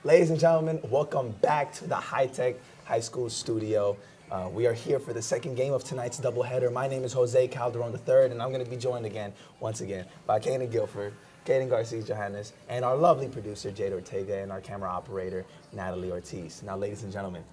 Ladies and gentlemen, welcome back to the High-Tech High School studio. We are here for the second game of tonight's doubleheader. My name is Jose Calderon III, and I'm going to be joined once again, by Kaden Guilford, Kaden Garcia-Johannes, and our lovely producer, Jade Ortega, and our camera operator, Natalie Ortiz. Now, ladies and gentlemen,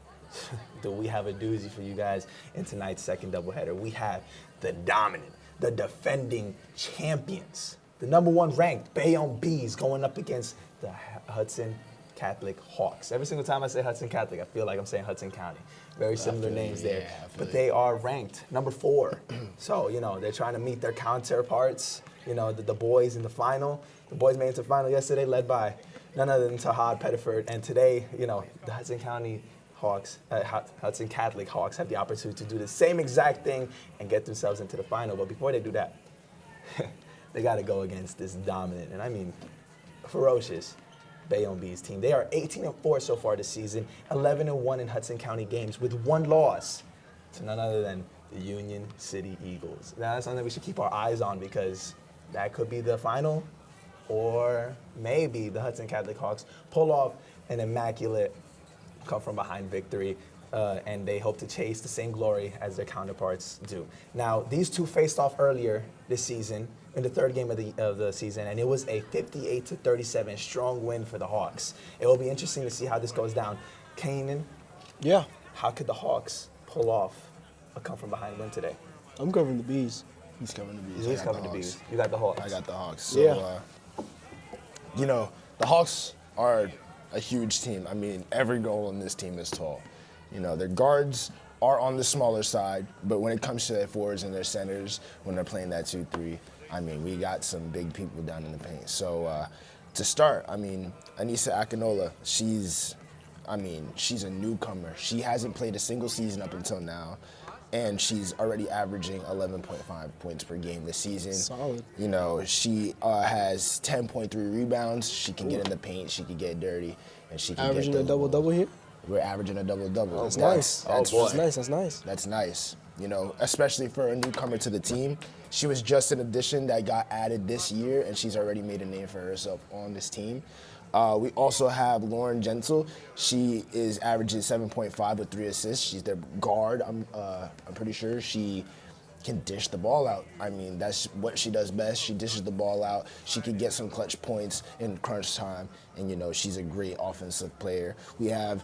do we have a doozy for you guys in tonight's second doubleheader? We have the dominant, the defending champions, the #1 ranked Bayonne Bees going up against the Hudson Catholic Hawks. Every single time I say Hudson Catholic, I feel like I'm saying Hudson County. Very similar names there. But they are ranked #4. So, they're trying to meet their counterparts, the boys in the final. The boys made it to the final yesterday, led by none other than Tahad Pettiford. And today, the Hudson County Hawks, Hudson Catholic Hawks have the opportunity to do the same exact thing and get themselves into the final. But before they do that, they got to go against this dominant, and I mean ferocious, Bayonne Bees team. They are 18-4 so far this season, 11-1 in Hudson County games, with 1 loss to none other than the Union City Eagles. Now, that's something we should keep our eyes on because that could be the final, or maybe the Hudson Catholic Hawks pull off an immaculate come-from-behind victory, and they hope to chase the same glory as their counterparts do. Now, these two faced off earlier this season in the third game of the season, and it was a 58-37 strong win for the Hawks. It will be interesting to see how this goes down. Kanan, yeah, how could the Hawks pull off a come-from-behind win today? I'm covering the Bees. He's covering the Bees. He's covering the Bees. You got the Hawks. I got the Hawks. So, the Hawks are a huge team. I mean, every goal on this team is tall. Their guards are on the smaller side, but when it comes to their forwards and their centers, when they're playing that 2-3, I mean, we got some big people down in the paint. So to start, I mean, Anissa Akinola, she's a newcomer. She hasn't played a single season up until now, and she's already averaging 11.5 points per game this season. Solid. She has 10.3 rebounds. She can get in the paint. She can get dirty, and she can Averaging get a double-double here? We're averaging a double-double. That's nice. That's nice. That's nice. Especially for a newcomer to the team. She was just an addition that got added this year, and she's already made a name for herself on this team. We also have Lauren Gentle. She is averaging 7.5 with 3 assists. She's their guard. I'm pretty sure she can dish the ball out. I mean, that's what she does best. She dishes the ball out. She can get some clutch points in crunch time, and she's a great offensive player. We have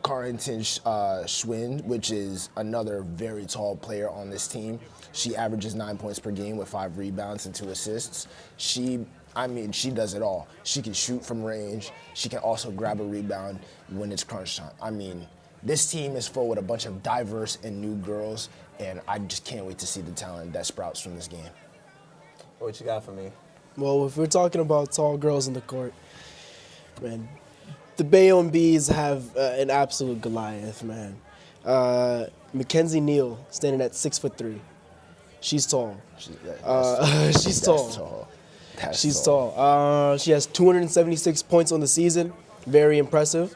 Carrington Schwind, which is another very tall player on this team. She averages 9 points per game with 5 rebounds and 2 assists. She does it all. She can shoot from range. She can also grab a rebound when it's crunch time. I mean, this team is full with a bunch of diverse and new girls, and I just can't wait to see the talent that sprouts from this game. What you got for me? Well, if we're talking about tall girls in the court, man, the Bayonne Bees have an absolute Goliath, man. Mackenzie Neal, standing at 6'3". She's tall. She's tall. She's tall. She has 276 points on the season. Very impressive.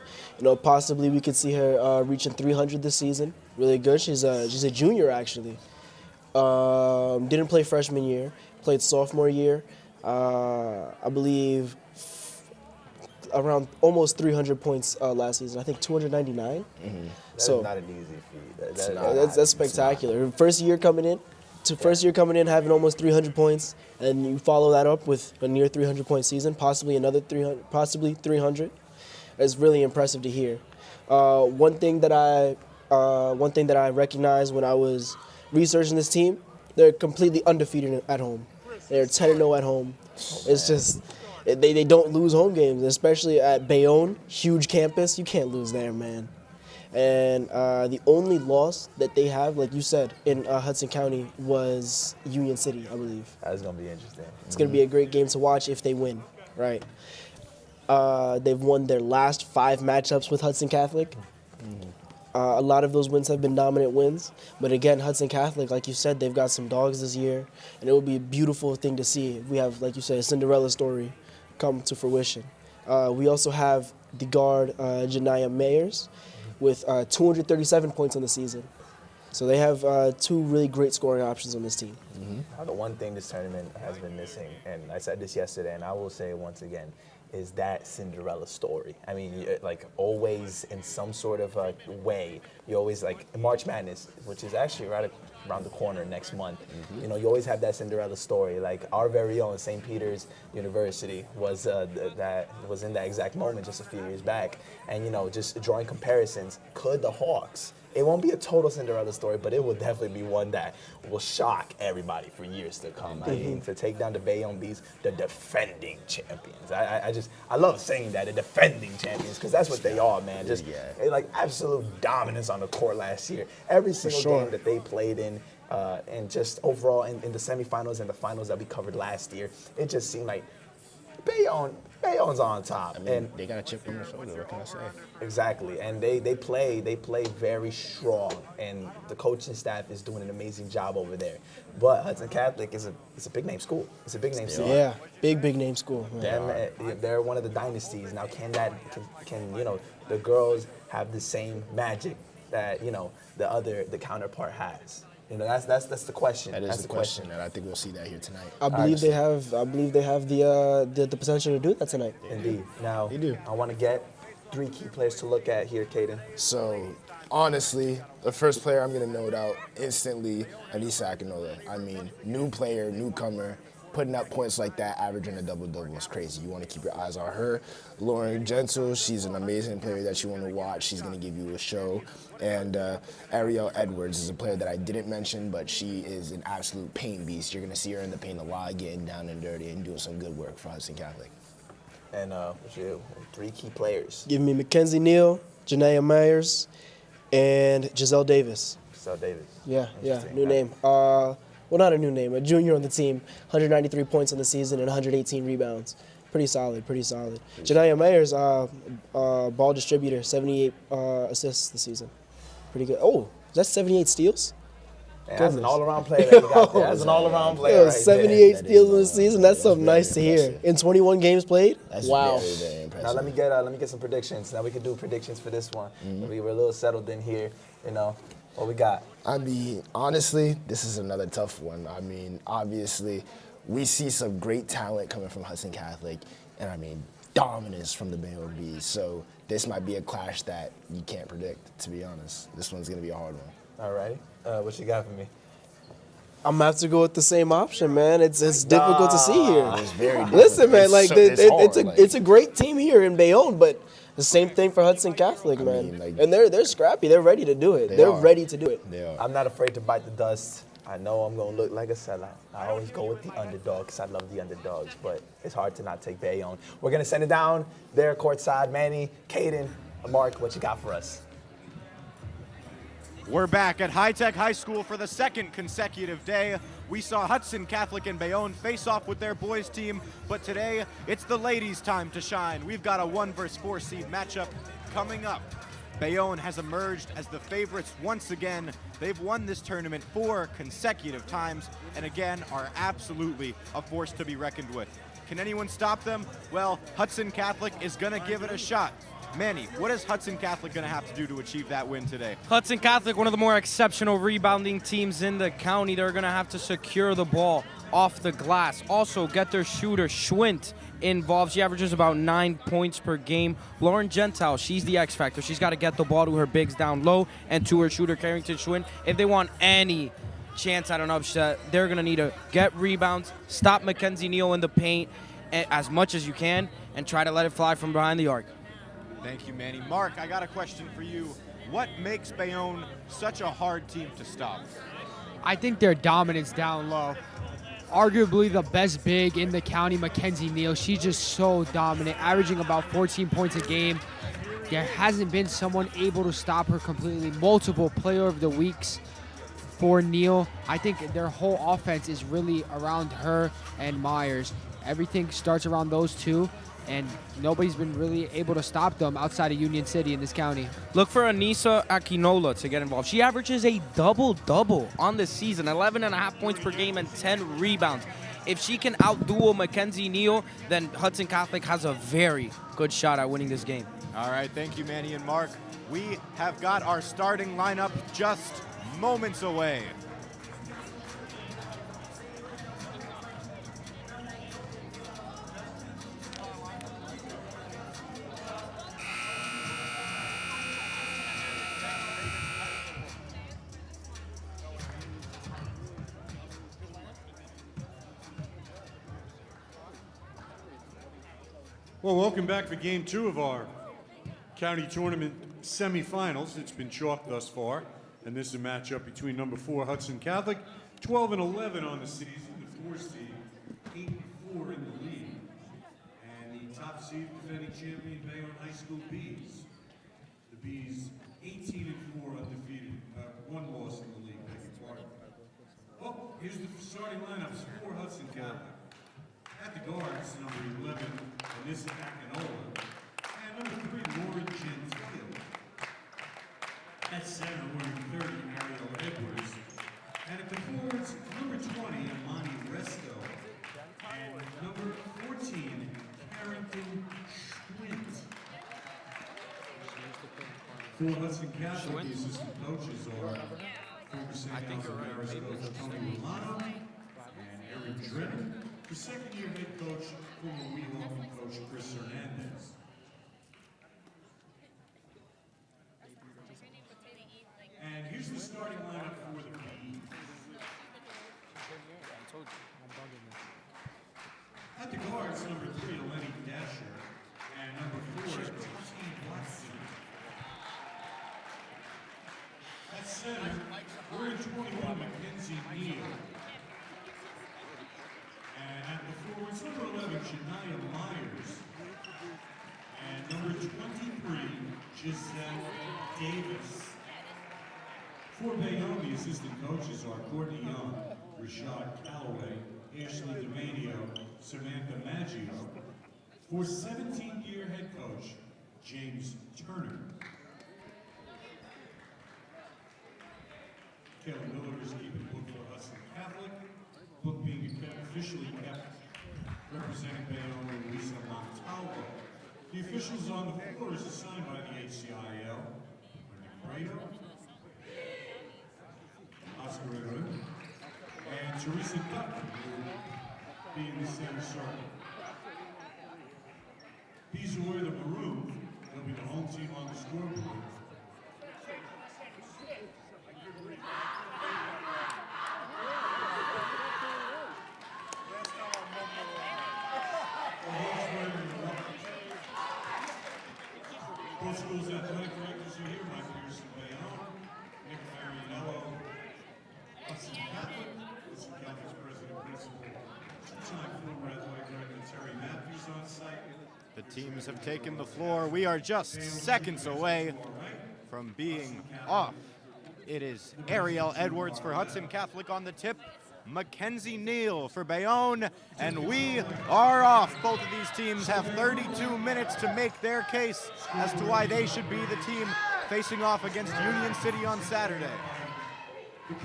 Possibly we could see her reaching 300 this season. Really good. She's a junior, actually. Didn't play freshman year. Played sophomore year. I believe around almost 300 points last season. I think 299. Mm-hmm. So is not an easy feat. That's spectacular. First year coming in, having almost 300 points, and you follow that up with a near 300-point season, possibly another 300, possibly 300. It's really impressive to hear. One thing that I recognized when I was researching this team, they're completely undefeated at home. They're 10-0 at home. It's just they don't lose home games, especially at Bayonne, huge campus. You can't lose there, man. And the only loss that they have, like you said, in Hudson County was Union City, I believe. That's going to be interesting. It's going to be a great game to watch if they win, right? They've won their last 5 matchups with Hudson Catholic. A lot of those wins have been dominant wins. But again, Hudson Catholic, like you said, they've got some dogs this year. And it will be a beautiful thing to see. We have, like you said, a Cinderella story come to fruition. We also have the guard, Janiyah Mayers, with 237 points on the season. So they have 2 really great scoring options on this team. The one thing this tournament has been missing, and I said this yesterday, and I will say it once again, is that Cinderella story. I mean, like always in some sort of way, you always like March Madness, which is actually right around the corner next month. You know, you always have that Cinderella story. Like our very own St. Peter's University was that was in that exact moment just a few years back. And you know, just drawing comparisons, could the Hawks? It won't be a total Cinderella story, but it will definitely be one that will shock everybody for years to come. I mean, to take down the Bayonne Bees, the defending champions. I love saying that, the defending champions, because that's what they are, man. Just like absolute dominance on the court last year. Every single game that they played in, and just overall in the semifinals and the finals that we covered last year, it just seemed like Bayonne's on top. I mean, they got a chip on their shoulder. What can I say? Exactly, and they play very strong, and the coaching staff is doing an amazing job over there. But Hudson Catholic is a big name school. It's a big name school. Yeah, big name school. They're one of the dynasties. Now, can you know, the girls have the same magic that, you know, the counterpart has? You know, that's the question. That's the question, and I think we'll see that here tonight. I believe they have the potential to do that tonight. Indeed. Now, They do. I want to get 3 key players to look at here, Caden. So, honestly, the first player I'm going to note out instantly, Anissa Akinola. I mean, new player, newcomer, putting up points like that, averaging a double-double is crazy. You want to keep your eyes on her. Lauren Gentle, she's an amazing player that you want to watch. She's going to give you a show. And Ariel Edwards is a player that I didn't mention, but she is an absolute paint beast. You're going to see her in the paint a lot, getting down and dirty and doing some good work for Hudson Catholic. And 3 key players. Give me Mackenzie Neal, Janaea Myers, and Giselle Davis. Giselle Davis. Yeah, Interesting. new name. Well, not a new name, a junior on the team. 193 points on the season and 118 rebounds. Pretty solid. Janaea Myers, ball distributor, 78 assists this season. Pretty good. Oh, is that 78 steals? Man, that's an all-around player that you got there. That's an all-around player right 78 That steals is in the season. That's something very nice to hear. impressive. In 21 games played? That's Wow. very, very impressive. Now let me get some predictions. Now we can do predictions for this one. We were a little settled in here, you know. What we got? I mean, honestly, this is another tough one. I mean, obviously, we see some great talent coming from Hudson Catholic, and I mean, dominance from the Bayonne Bees. So this might be a clash that you can't predict, to be honest. This one's going to be a hard one. All right. What you got for me? I'm gonna have to go with the same option, man. It's difficult to see here. It's very difficult. Listen, man, like it's hard, it's a great team here in Bayonne, but the same thing for Hudson Catholic, man. mean, like- and they're scrappy. They're ready to do it. They're are. ready to do it. They are. I'm not afraid to bite the dust. I know I'm going to look like a sellout. I always go with the underdog because I love the underdogs, but it's hard to not take Bayonne. We're going to send it down there courtside. Manny, Caden, Mark, what you got for us? We're back at High Tech High School for the 2nd consecutive day. We saw Hudson Catholic and Bayonne face off with their boys team, but today it's the ladies' time to shine. We've got a 1 versus 4 seed matchup coming up. Bayonne has emerged as the favorites once again. They've won this tournament 4 consecutive times and again are absolutely a force to be reckoned with. Can anyone stop them? Well, Hudson Catholic is gonna give it a shot. Manny, what is Hudson Catholic going to have to do to achieve that win today? Hudson Catholic, one of the more exceptional rebounding teams in the county. They're going to have to secure the ball off the glass. Also, get their shooter, Schwint, involved. She averages about 9 points per game. Lauren Gentile, she's the X factor. She's got to get the ball to her bigs down low and to her shooter, Carrington Schwint. If they want any chance at an upset, they're going to need to get rebounds, stop Mackenzie Neal in the paint as much as you can, and try to let it fly from behind the arc. Thank you, Manny. Mark, I got a question for you. What makes Bayonne such a hard team to stop? I think their dominance down low. Arguably the best big in the county, Mackenzie Neal. She's just so dominant, averaging about 14 points a game. There hasn't been someone able to stop her completely. Multiple player of the weeks for Neal. I think their whole offense is really around her and Myers. Everything starts around those two, and nobody's been really able to stop them outside of Union City in this county. Look for Anissa Akinola to get involved. She averages a double-double on this season, 11.5 points per game and 10 rebounds. If she can outduel Mackenzie Neal, then Hudson Catholic has a very good shot at winning this game. All right, thank you, Manny and Mark. We have got our starting lineup just moments away. Well, welcome back for game 2 of our county tournament semifinals. It's been chalked thus far, and this is a matchup between number 4 Hudson Catholic, 12-11 on the season, the 4 seed, 8-4 in the league, and the top seed defending champion Bayonne High School Bees. The Bees 18-4 undefeated, one loss in the league. Beg your pardon. Oh, here's the starting lineups for Hudson Catholic. At the guards, number 11, Anissa Akinola, and number 3, Lauren Gentile. At center, wearing 30, Ariel Edwards. And at the forwards, number 20, Amani Resto, and number 14, Carrington Schwint. For Hudson Catholic, the assistant coaches are former St. Alpha coach Tony Romano and Eric Drennan. The second-year head coach, former Weehawken coach Chris Hernandez. And here's the starting lineup for the Bees. At the guards, number 3, Eleni Dasher, and number 4, Tati Watson. At center, we're in 21, Mackenzie Neal. And at the forwards, number 11, Shania Myers. And number 23, Giselle Davis. For Bayonne, the assistant coaches are Courtney Young, Rashad Calloway, Ashley DeManio, Samantha Maggio. For 17-year head coach, James Turner. Kelly Miller is keeping book for Hudson Catholic. Book being officially kept representing Bayonne, Lisa Montalvo. The officials on the floor is assigned by the HCIL. Wendy Prado, Oscar Rivera, and Teresa Dutton, being the center circle. These who wear the maroon, they'll be the home team on the scoreboard. Both schools' athletic directors are here, Mike Pearson, Bayonne, Nick Marianello, Hudson Catholic, Hudson Catholic's president, principal, two-time former athletic director Terry Matthews on site. The teams have taken the floor. We are just seconds away from being off. It is Ariel Edwards for Hudson Catholic on the tip, Mackenzie Neal for Bayonne, and we are off. Both of these teams have 32 minutes to make their case as to why they should be the team facing off against Union City on Saturday. It's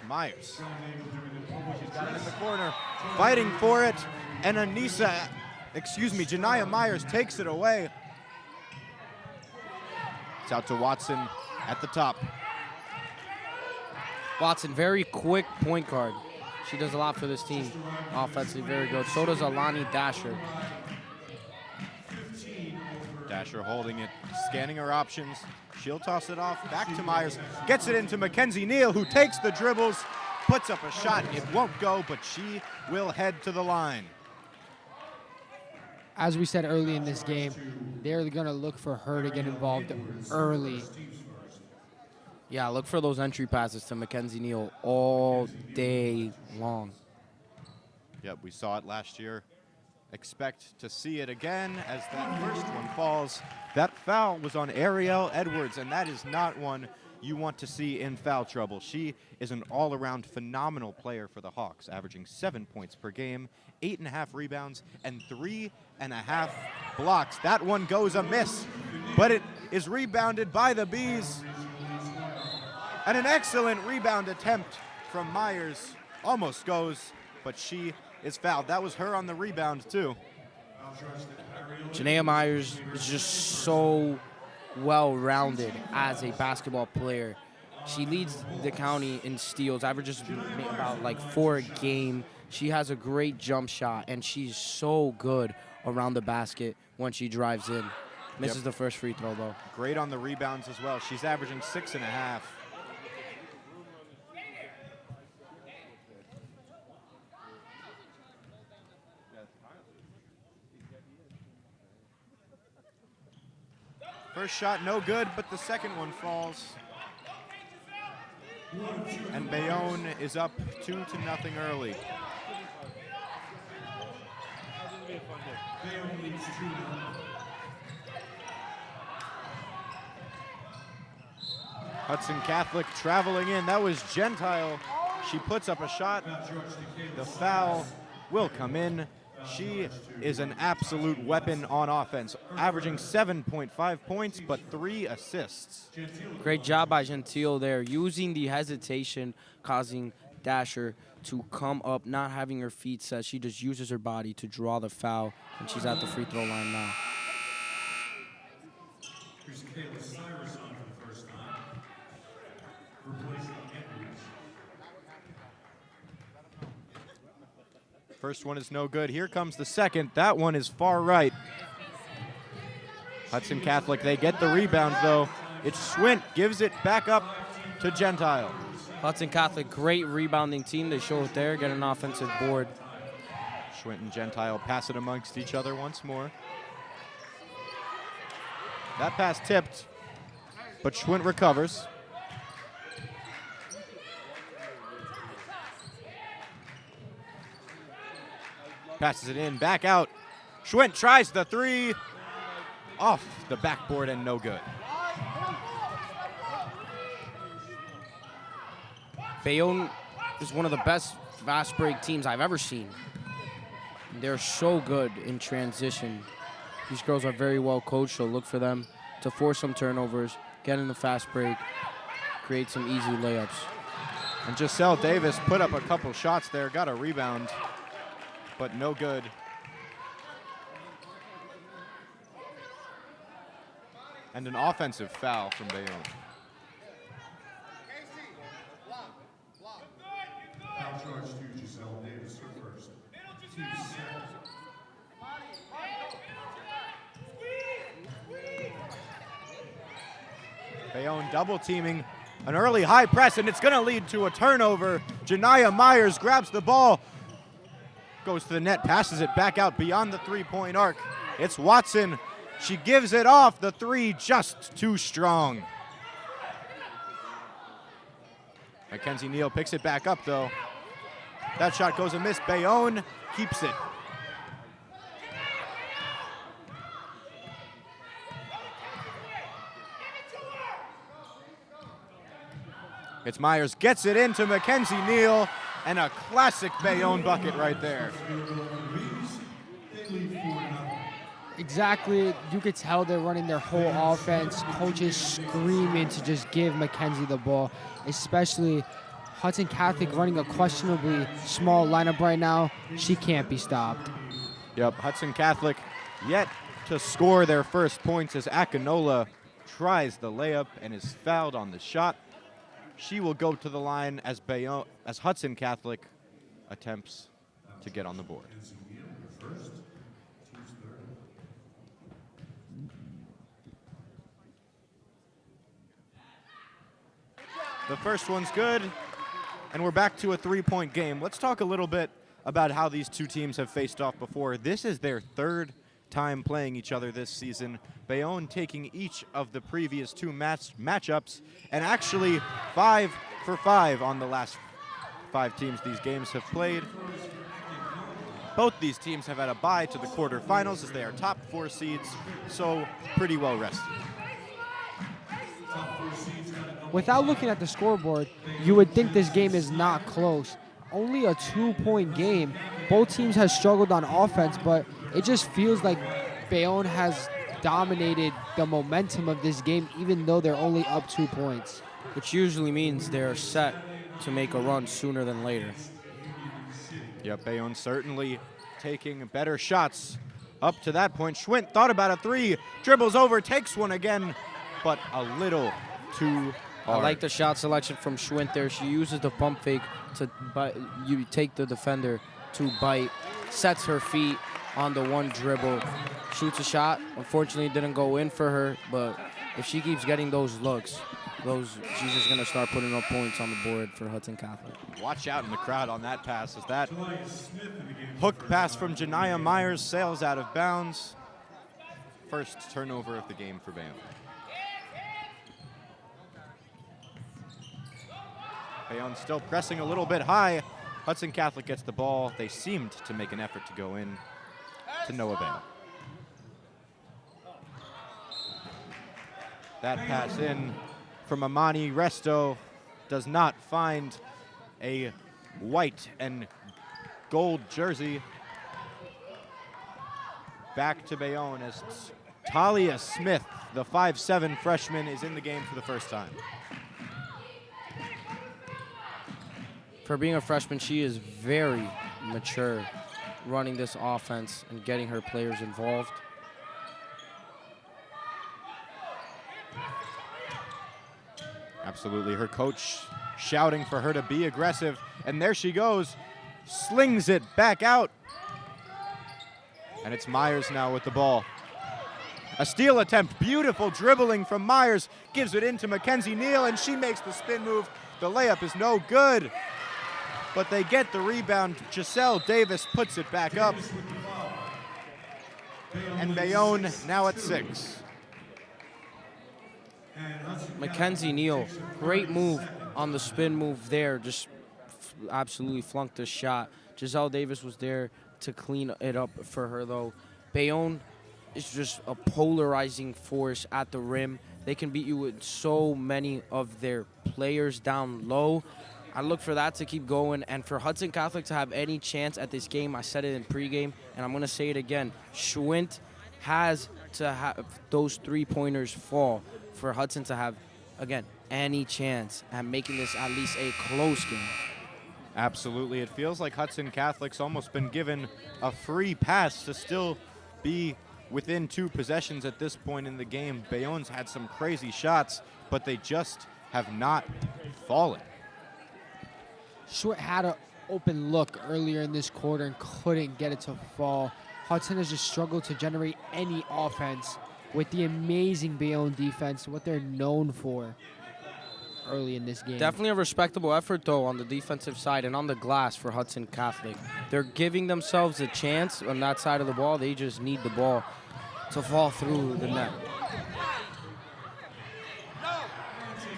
Myers. She's got it in the corner, fighting for it, and Janiyah Myers takes it away. It's out to Watson at the top. Watson, very quick point guard. She does a lot for this team. Offensively, very good. So does Alani Dasher. Dasher holding it, scanning her options. She'll toss it off, back to Myers. Gets it into Mackenzie Neal, who takes the dribbles, puts up a shot. It won't go, but she will head to the line. As we said early in this game, they're going to look for her to get involved early. Yeah, look for those entry passes to Mackenzie Neal all day long. Yep, we saw it last year. Expect to see it again as that first one falls. That foul was on Ariel Edwards, and that is not one you want to see in foul trouble. She is an all-around phenomenal player for the Hawks, averaging 7 points per game, 8.5 rebounds, and 3.5 blocks. That one goes amiss, but it is rebounded by the Bees. And an excellent rebound attempt from Myers. Almost goes, but she is fouled. That was her on the rebound, too. Janiyah Myers is just so well-rounded as a basketball player. She leads the county in steals, averages about like 4 a game. She has a great jump shot, and she's so good around the basket when she drives in. Misses the first free throw, though. Great on the rebounds as well. She's averaging 6.5. First shot no good, but the second one falls. And Bayonne is up 2-0 early. Hudson Catholic traveling in. That was Gentile. She puts up a shot. The foul will come in. She is an absolute weapon on offense, averaging 7.5 points, but 3 assists. Great job by Gentile there, using the hesitation, causing Dasher to come up, not having her feet set. She just uses her body to draw the foul, and she's at the free throw line now. Here's Kayla Cyrus on for the first time. Replacing Edwards. First one is no good. Here comes the second. That one is far right. Hudson Catholic, they get the rebound though. It's Schwint, gives it back up to Gentile. Hudson Catholic, great rebounding team. They show it there, get an offensive board. Schwint and Gentile pass it amongst each other once more. That pass tipped, but Schwint recovers. Passes it in, back out. Schwint tries the three. Off the backboard and no good. Bayonne is one of the best fast break teams I've ever seen. They're so good in transition. These girls are very well coached, so look for them to force some turnovers, get in the fast break, create some easy layups. And Giselle Davis put up a couple shots there, got a rebound, but no good. And an offensive foul from Bayonne. Foul charge to Giselle Davis, her first. 2 seconds. Bayonne double teaming an early high press, and it's going to lead to a turnover. Janiyah Myers grabs the ball, goes to the net, passes it back out beyond the three-point arc. It's Watson. She gives it off. The three just too strong. Mackenzie Neal picks it back up, though. That shot goes amiss. Bayonne keeps it. It's Myers, gets it into Mackenzie Neal, and a classic Bayonne bucket right there. Exactly. You could tell they're running their whole offense. Coaches screaming to just give Mackenzie the ball, especially Hudson Catholic running a questionably small lineup right now. She can't be stopped. Yep, Hudson Catholic yet to score their first points as Akinola tries the layup and is fouled on the shot. She will go to the line as Hudson Catholic attempts to get on the board. The first one's good, and we're back to a three-point game. Let's talk a little bit about how these two teams have faced off before. This is their third time playing each other this season. Bayonne taking each of the previous two matchups, and actually 5 for 5 on the last 5 teams these games have played. Both these teams have had a bye to the quarterfinals as they are top 4 seeds, so pretty well rested. Without looking at the scoreboard, you would think this game is not close. Only a 2-point game. Both teams have struggled on offense, but it just feels like Bayonne has dominated the momentum of this game, even though they're only up 2 points. Which usually means they're set to make a run sooner than later. Yep, Bayonne certainly taking better shots up to that point. Schwint thought about a three, dribbles over, takes one again, but a little too hard. I like the shot selection from Schwint there. She uses the pump fake to you take the defender to bite, sets her feet on the one dribble, shoots a shot. Unfortunately, it didn't go in for her, but if she keeps getting those looks, she's just gonna start putting up points on the board for Hudson Catholic. Watch out in the crowd on that pass as that hook pass from Janiyah Myers sails out of bounds. First turnover of the game for Bayonne. Bayonne still pressing a little bit high. Hudson Catholic gets the ball. They seemed to make an effort to go in to no avail. That pass in from Amani Resto does not find a white and gold jersey. Back to Bayonne as Talia Smith, the 5'7" freshman, is in the game for the first time. For being a freshman, she is very mature, running this offense and getting her players involved. Absolutely, her coach shouting for her to be aggressive, and there she goes, slings it back out. And it's Myers now with the ball. A steal attempt, beautiful dribbling from Myers, gives it into Mackenzie Neal, and she makes the spin move. The layup is no good, but they get the rebound. Giselle Davis puts it back up. And Bayonne now at 6. Mackenzie Neal, great move on the spin move there, just absolutely flunked the shot. Giselle Davis was there to clean it up for her, though. Bayonne is just a polarizing force at the rim. They can beat you with so many of their players down low. I look for that to keep going, and for Hudson Catholic to have any chance at this game, I said it in pregame, and I'm going to say it again. Schwint has to have those three-pointers fall for Hudson to have, again, any chance at making this at least a close game. Absolutely. It feels like Hudson Catholic's almost been given a free pass to still be within 2 possessions at this point in the game. Bayonne's had some crazy shots, but they just have not fallen. Short had an open look earlier in this quarter and couldn't get it to fall. Hudson has just struggled to generate any offense with the amazing Bayonne defense, what they're known for early in this game. Definitely a respectable effort, though, on the defensive side and on the glass for Hudson Catholic. They're giving themselves a chance on that side of the ball. They just need the ball to fall through the net.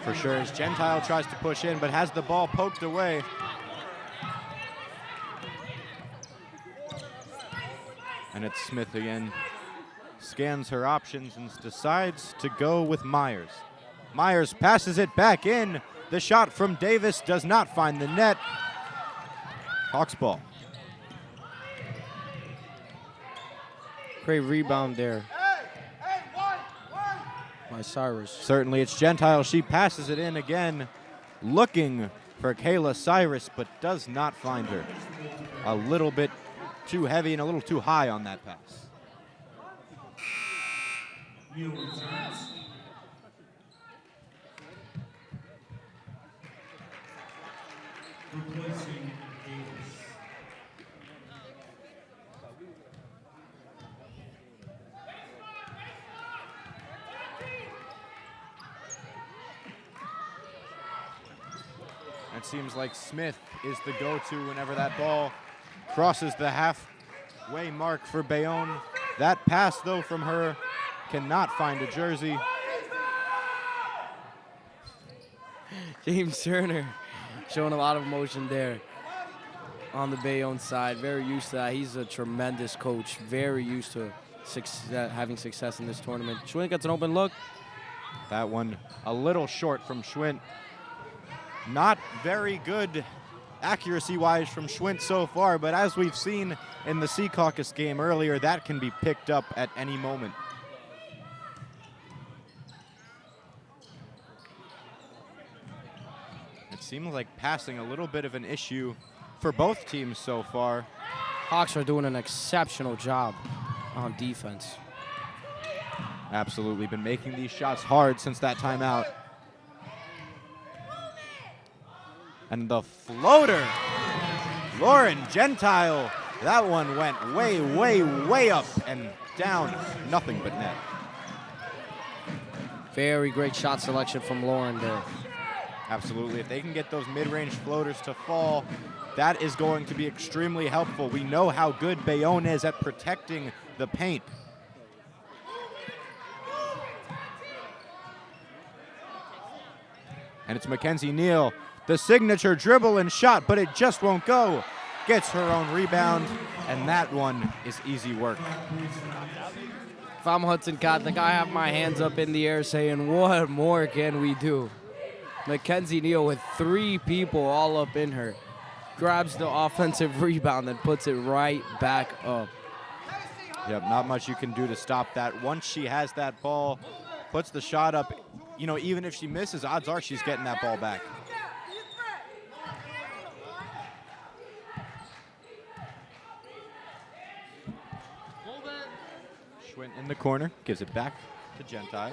For sure, as Gentile tries to push in, but has the ball poked away. And it's Smith again. Scans her options and decides to go with Myers. Myers passes it back in. The shot from Davis does not find the net. Hawks ball. Great rebound there by Cyrus. Certainly it's Gentile. She passes it in again, looking for Kayla Cyrus, but does not find her. A little bit too heavy and a little too high on that pass. It seems like Smith is the go-to whenever that ball crosses the halfway mark for Bayonne. That pass, though, from her cannot find a jersey. James Turner showing a lot of emotion there on the Bayonne side. Very used to that. He's a tremendous coach. Very used to having success in this tournament. Schwint gets an open look. That one a little short from Schwint. Not very good accuracy-wise from Schwint so far, but as we've seen in the Sea Caucus game earlier, that can be picked up at any moment. It seems like passing a little bit of an issue for both teams so far. Hawks are doing an exceptional job on defense. Absolutely been making these shots hard since that timeout. And the floater, Lauren Gentile. That one went way, way, way up and down. Nothing but net. Very great shot selection from Lauren there. Absolutely. If they can get those mid-range floaters to fall, that is going to be extremely helpful. We know how good Bayonne is at protecting the paint. And it's Mackenzie Neal the signature dribble and shot, but it just won't go. Gets her own rebound, and that one is easy work. If I'm Hudson Catholic, I have my hands up in the air saying, what more can we do? Mackenzie Neal with 3 people all up in her. Grabs the offensive rebound and puts it right back up. Yep, not much you can do to stop that. Once she has that ball, puts the shot up, you know, even if she misses, odds are she's getting that ball back. Schwint in the corner, gives it back to Gentile.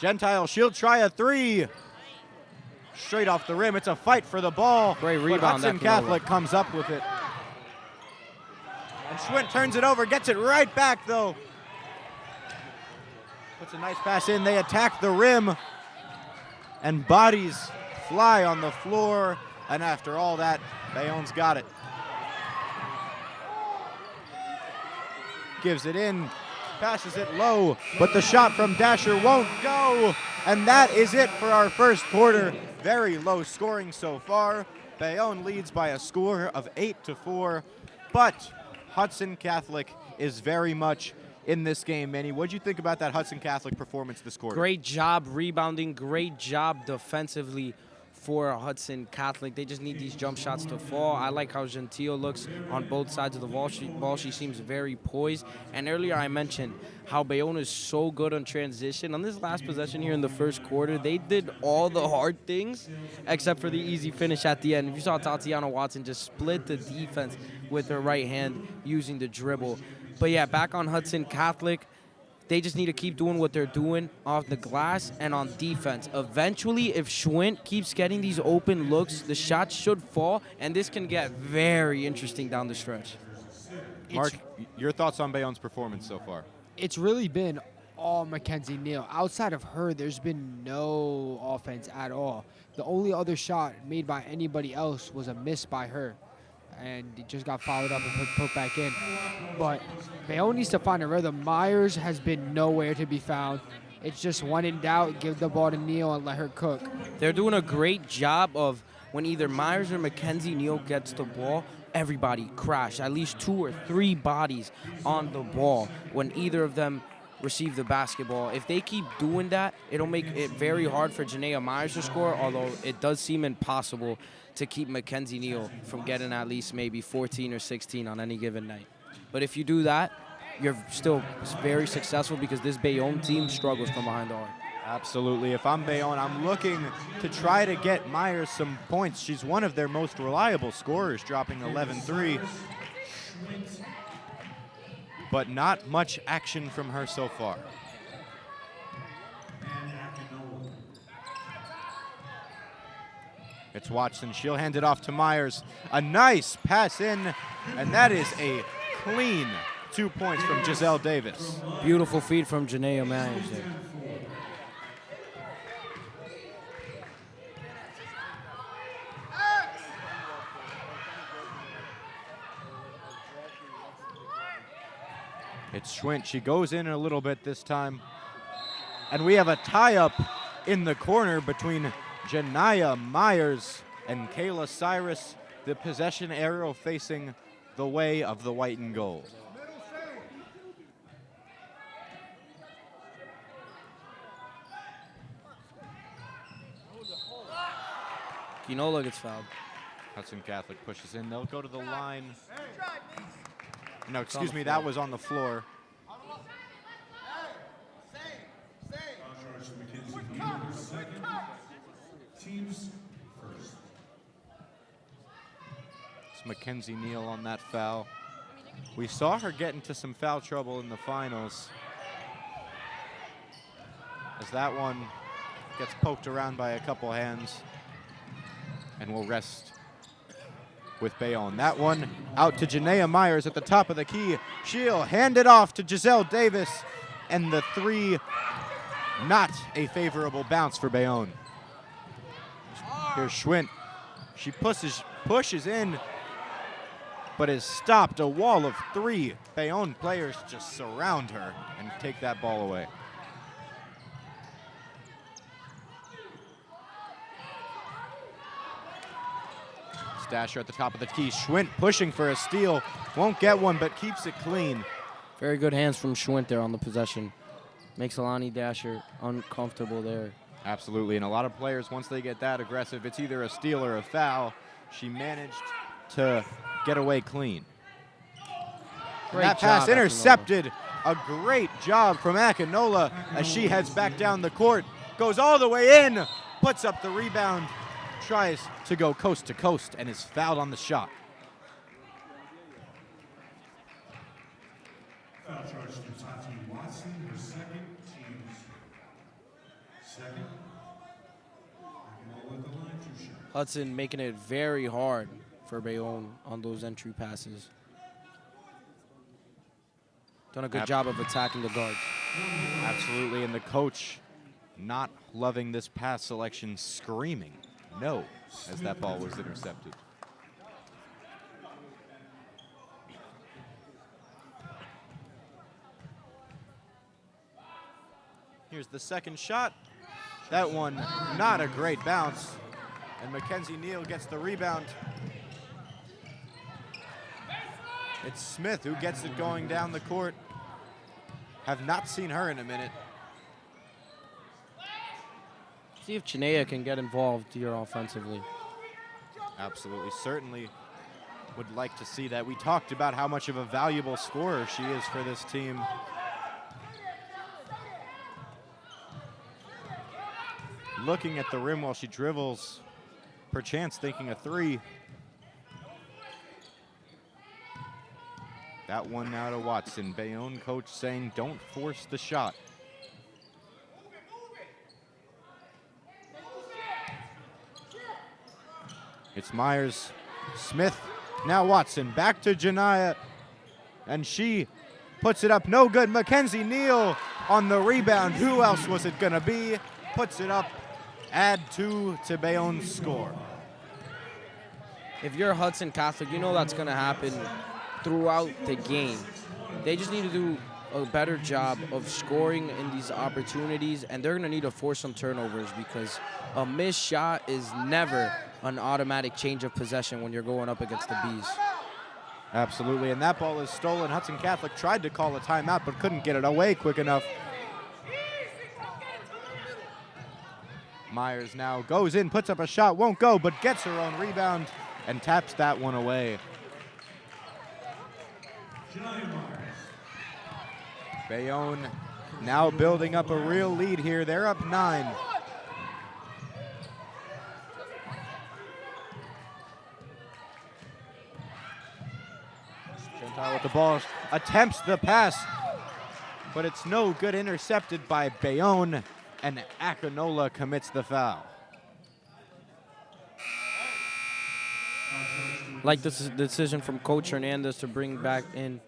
Gentile, she'll try a 3. Straight off the rim, it's a fight for the ball. Great but rebound, Hudson Catholic comes up with it. And Schwint turns it over, gets it right back though. Puts a nice pass in, they attack the rim. And bodies fly on the floor. And after all that, Bayonne's got it. Gives it in, passes it low, but the shot from Dasher won't go. And that is it for our first quarter. Very low scoring so far. Bayonne leads by a score of 8-4, but Hudson Catholic is very much in this game. Manny, what did you think about that Hudson Catholic performance this quarter? Great job rebounding, great job defensively for Hudson Catholic. They just need these jump shots to fall. I like how Gentile looks on both sides of the ball. She seems very poised. And earlier I mentioned how Bayonne is so good on transition. On this last possession here in the first quarter, they did all the hard things except for the easy finish at the end. If you saw Tatiana Watson just split the defense with her right hand using the dribble. But yeah, back on Hudson Catholic, they just need to keep doing what they're doing off the glass and on defense. Eventually, if Schwint keeps getting these open looks, the shots should fall, and this can get very interesting down the stretch. Mark, your thoughts on Bayonne's performance so far? It's really been all Mackenzie Neal. Outside of her, there's been no offense at all. The only other shot made by anybody else was a miss by her, and it just got followed up and put back in. But Bayonne needs to find a rhythm. Myers has been nowhere to be found. It's just when in doubt, give the ball to Neal and let her cook. They're doing a great job of when either Myers or Mackenzie Neal gets the ball, everybody crash. At least 2 or 3 bodies on the ball when either of them receive the basketball. If they keep doing that, it'll make it very hard for Janaea Myers to score, although it does seem impossible to keep Mackenzie Neal from getting at least maybe 14 or 16 on any given night. But if you do that, you're still very successful because this Bayonne team struggles from behind the arc. Absolutely. If I'm Bayonne, I'm looking to try to get Myers some points. She's one of their most reliable scorers, dropping 11-3. But not much action from her so far. It's Watson. She'll hand it off to Myers. A nice pass in, and that is a clean 2 points from Giselle Davis. Beautiful feed from Janaea Myers there. It's Schwint. She goes in a little bit this time. And we have a tie-up in the corner between Janaea Myers and Kayla Cyrus, the possession arrow facing the way of the white and gold. Quinola gets fouled. Hudson Catholic pushes in. They'll go to the line. No, excuse me, that was on the floor. It's Mackenzie Neal on that foul. We saw her get into some foul trouble in the finals, as that one gets poked around by a couple hands and will rest with Bayonne. That one out to Janaea Myers at the top of the key. She'll hand it off to Giselle Davis, and the 3, not a favorable bounce for Bayonne. Here's Schwint. She pushes in, but is stopped. A wall of 3 Bayonne players just surround her and take that ball away. Dasher at the top of the key. Schwint pushing for a steal. Won't get one, but keeps it clean. Very good hands from Schwint there on the possession. Makes Alani Dasher uncomfortable there. Absolutely, and a lot of players, once they get that aggressive, it's either a steal or a foul. She managed to get away clean. Great That pass job, Akinola. intercepted. A great job from Akinola as she heads back down the court. Goes all the way in, puts up the rebound, tries to go coast to coast, and is fouled on the shot. Foul charge to Tati Watson, her second, team's second. Akinola at the line, 2 shots. Hudson making it very hard for Bayonne on those entry passes. Done a good job of attacking the guards. Absolutely, and the coach not loving this pass selection, screaming no as that ball was intercepted. Here's the second shot. That one, not a great bounce. And Mackenzie Neal gets the rebound. It's Smith who gets it going down the court. Have not seen her in a minute. See if Chinea can get involved here offensively. Absolutely, certainly would like to see that. We talked about how much of a valuable scorer she is for this team. Looking at the rim while she dribbles, perchance thinking a three. That one now to Watson. Bayonne coach saying don't force the shot. It's Myers, Smith, now Watson, back to Janiyah, and she puts it up, no good. Mackenzie Neal on the rebound. Who else was it gonna be? Puts it up, add 2 to Bayonne's score. If you're Hudson Catholic, you know that's gonna happen throughout the game. They just need to do a better job of scoring in these opportunities, and they're gonna need to force some turnovers because a missed shot is never an automatic change of possession when you're going up against the Bees. Absolutely, and that ball is stolen. Hudson Catholic tried to call a timeout, but couldn't get it away quick enough. Myers now goes in, puts up a shot, won't go, but gets her own rebound and taps that one away. Bayonne now building up a real lead here. They're up 9. Gentile with the ball, attempts the pass, but it's no good, intercepted by Bayonne, and Akinola commits the foul. Like this is a decision from Coach Hernandez to bring back in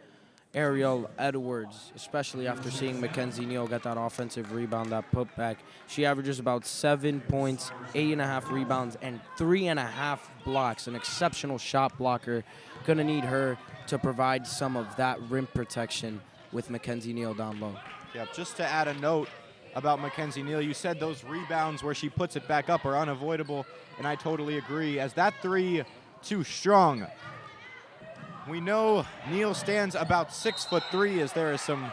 Ariel Edwards, especially after seeing Mackenzie Neal get that offensive rebound, that putback. She averages about 7 points, 8.5 rebounds, and 3.5 blocks. An exceptional shot blocker. Gonna need her to provide some of that rim protection with Mackenzie Neal down low. Yeah, just to add a note about Mackenzie Neal, you said those rebounds where she puts it back up are unavoidable, and I totally agree. As that three too strong. We know Neal stands about 6'3", as there is some.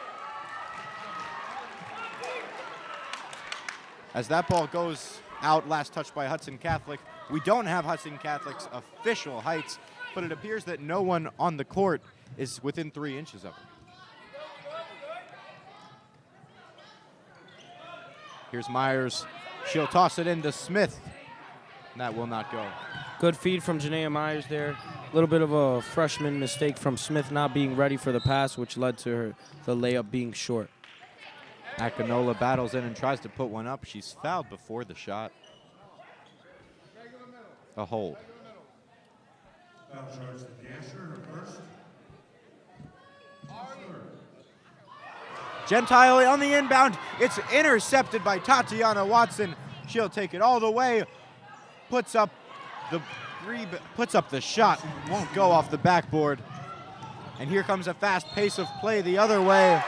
As that ball goes out, last touch by Hudson Catholic. We don't have Hudson Catholic's official heights, but it appears that no one on the court is within 3 inches of her. Here's Myers. She'll toss it into Smith. That will not go. Good feed from Janiyah Myers there. A little bit of a freshman mistake from Smith not being ready for the pass, which led to her, the layup being short. Akinola battles in and tries to put one up. She's fouled before the shot. A hold. Foul charge to Gasher, her first. Gentile on the inbound. It's intercepted by Tatiana Watson. She'll take it all the way. Puts up the shot. Won't go off the backboard. And here comes a fast pace of play the other way.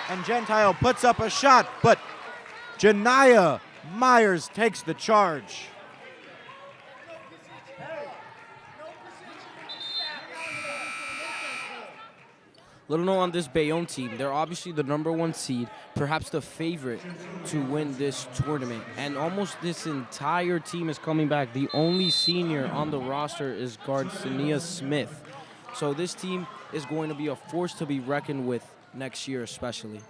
And Gentile puts up a shot, but Janiyah Myers takes the charge. Little known on this Bayonne team, they're obviously the #1 seed, perhaps the favorite to win this tournament. And almost this entire team is coming back. The only senior on the roster is guard Sania Smith. So this team is going to be a force to be reckoned with next year especially.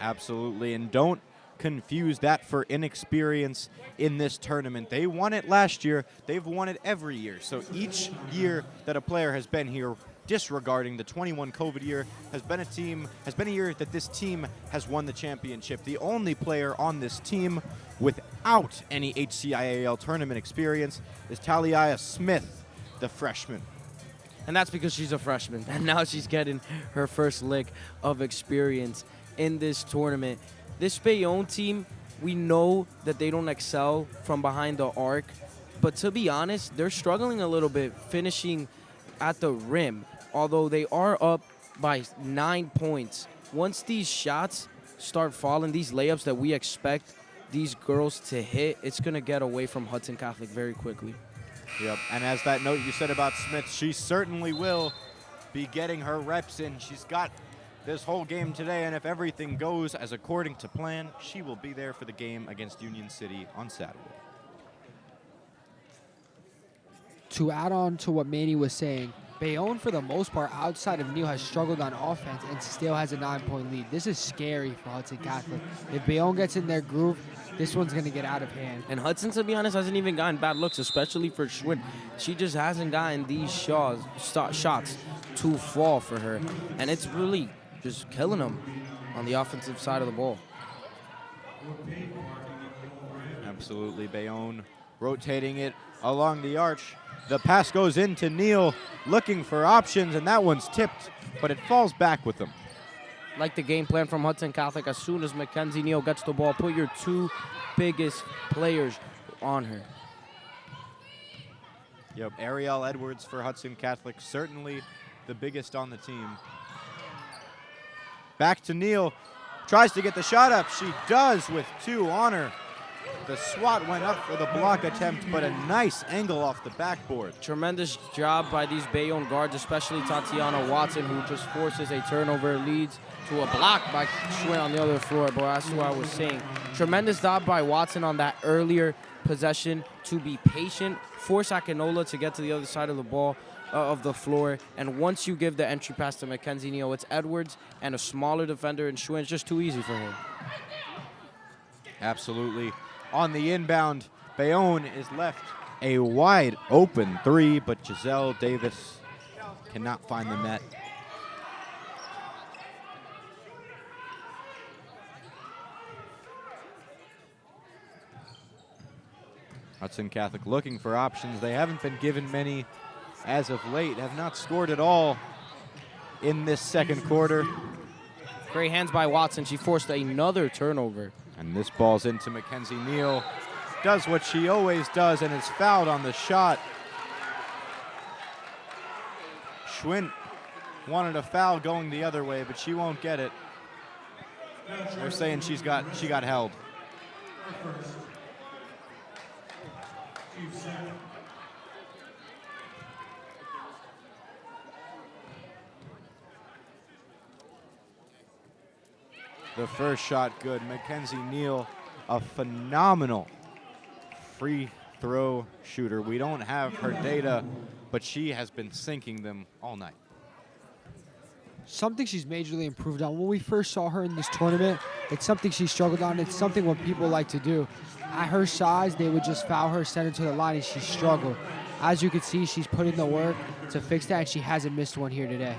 Absolutely, and don't confuse that for inexperience in this tournament. They won it last year. They've won it every year. So each year that a player has been here, disregarding the 21 COVID year, has been a year that this team has won the championship. The only player on this team without any HCIAL tournament experience is Talia Smith, the freshman. And that's because she's a freshman. And now she's getting her first lick of experience in this tournament. This Bayonne team, we know that they don't excel from behind the arc. But to be honest, they're struggling a little bit finishing at the rim. Although they are up by 9 points. Once these shots start falling, these layups that we expect these girls to hit, it's going to get away from Hudson Catholic very quickly. Yep, and as that note you said about Smith, she certainly will be getting her reps in. She's got this whole game today, and if everything goes as according to plan, she will be there for the game against Union City on Saturday. To add on to what Manny was saying, Bayonne, for the most part, outside of Neal, has struggled on offense and still has a 9-point lead. This is scary for Hudson Catholic. If Bayonne gets in their groove, this one's going to get out of hand. And Hudson, to be honest, hasn't even gotten bad looks, especially for Schwinn. She just hasn't gotten these shots to fall for her. And it's really just killing them on the offensive side of the ball. Absolutely, Bayonne rotating it along the arch. The pass goes into Neal, looking for options, and that one's tipped, but it falls back with them. Like the game plan from Hudson Catholic, as soon as Mackenzie Neal gets the ball, put your two biggest players on her. Yep, Ariel Edwards for Hudson Catholic, certainly the biggest on the team. Back to Neal, tries to get the shot up. She does with two on her. The swat went up for the block attempt, but a nice angle off the backboard. Tremendous job by these Bayonne guards, especially Tatiana Watson, who just forces a turnover, leads to a block by Schwinn on the other floor. But that's what I was saying. Tremendous job by Watson on that earlier possession to be patient, force Akinola to get to the other side of the ball, of the floor. And once you give the entry pass to Mackenzie Neal, it's Edwards and a smaller defender in Schwinn. It's just too easy for him. Absolutely. On the inbound, Bayonne is left a wide open three, but Giselle Davis cannot find the net. Hudson Catholic looking for options. They haven't been given many as of late, have not scored at all in this second quarter. Great hands by Watson. She forced another turnover. And this ball's into Mackenzie Neal. Does what she always does and is fouled on the shot. Schwinn wanted a foul going the other way, but she won't get it. They're saying she got held. The first shot good. Mackenzie Neal, a phenomenal free throw shooter. We don't have her data, but she has been sinking them all night. Something she's majorly improved on. When we first saw her in this tournament, it's something she struggled on. It's something what people like to do. At her size, they would just foul her, send her to the line, and she struggled. As you can see, she's put in the work to fix that, and she hasn't missed one here today.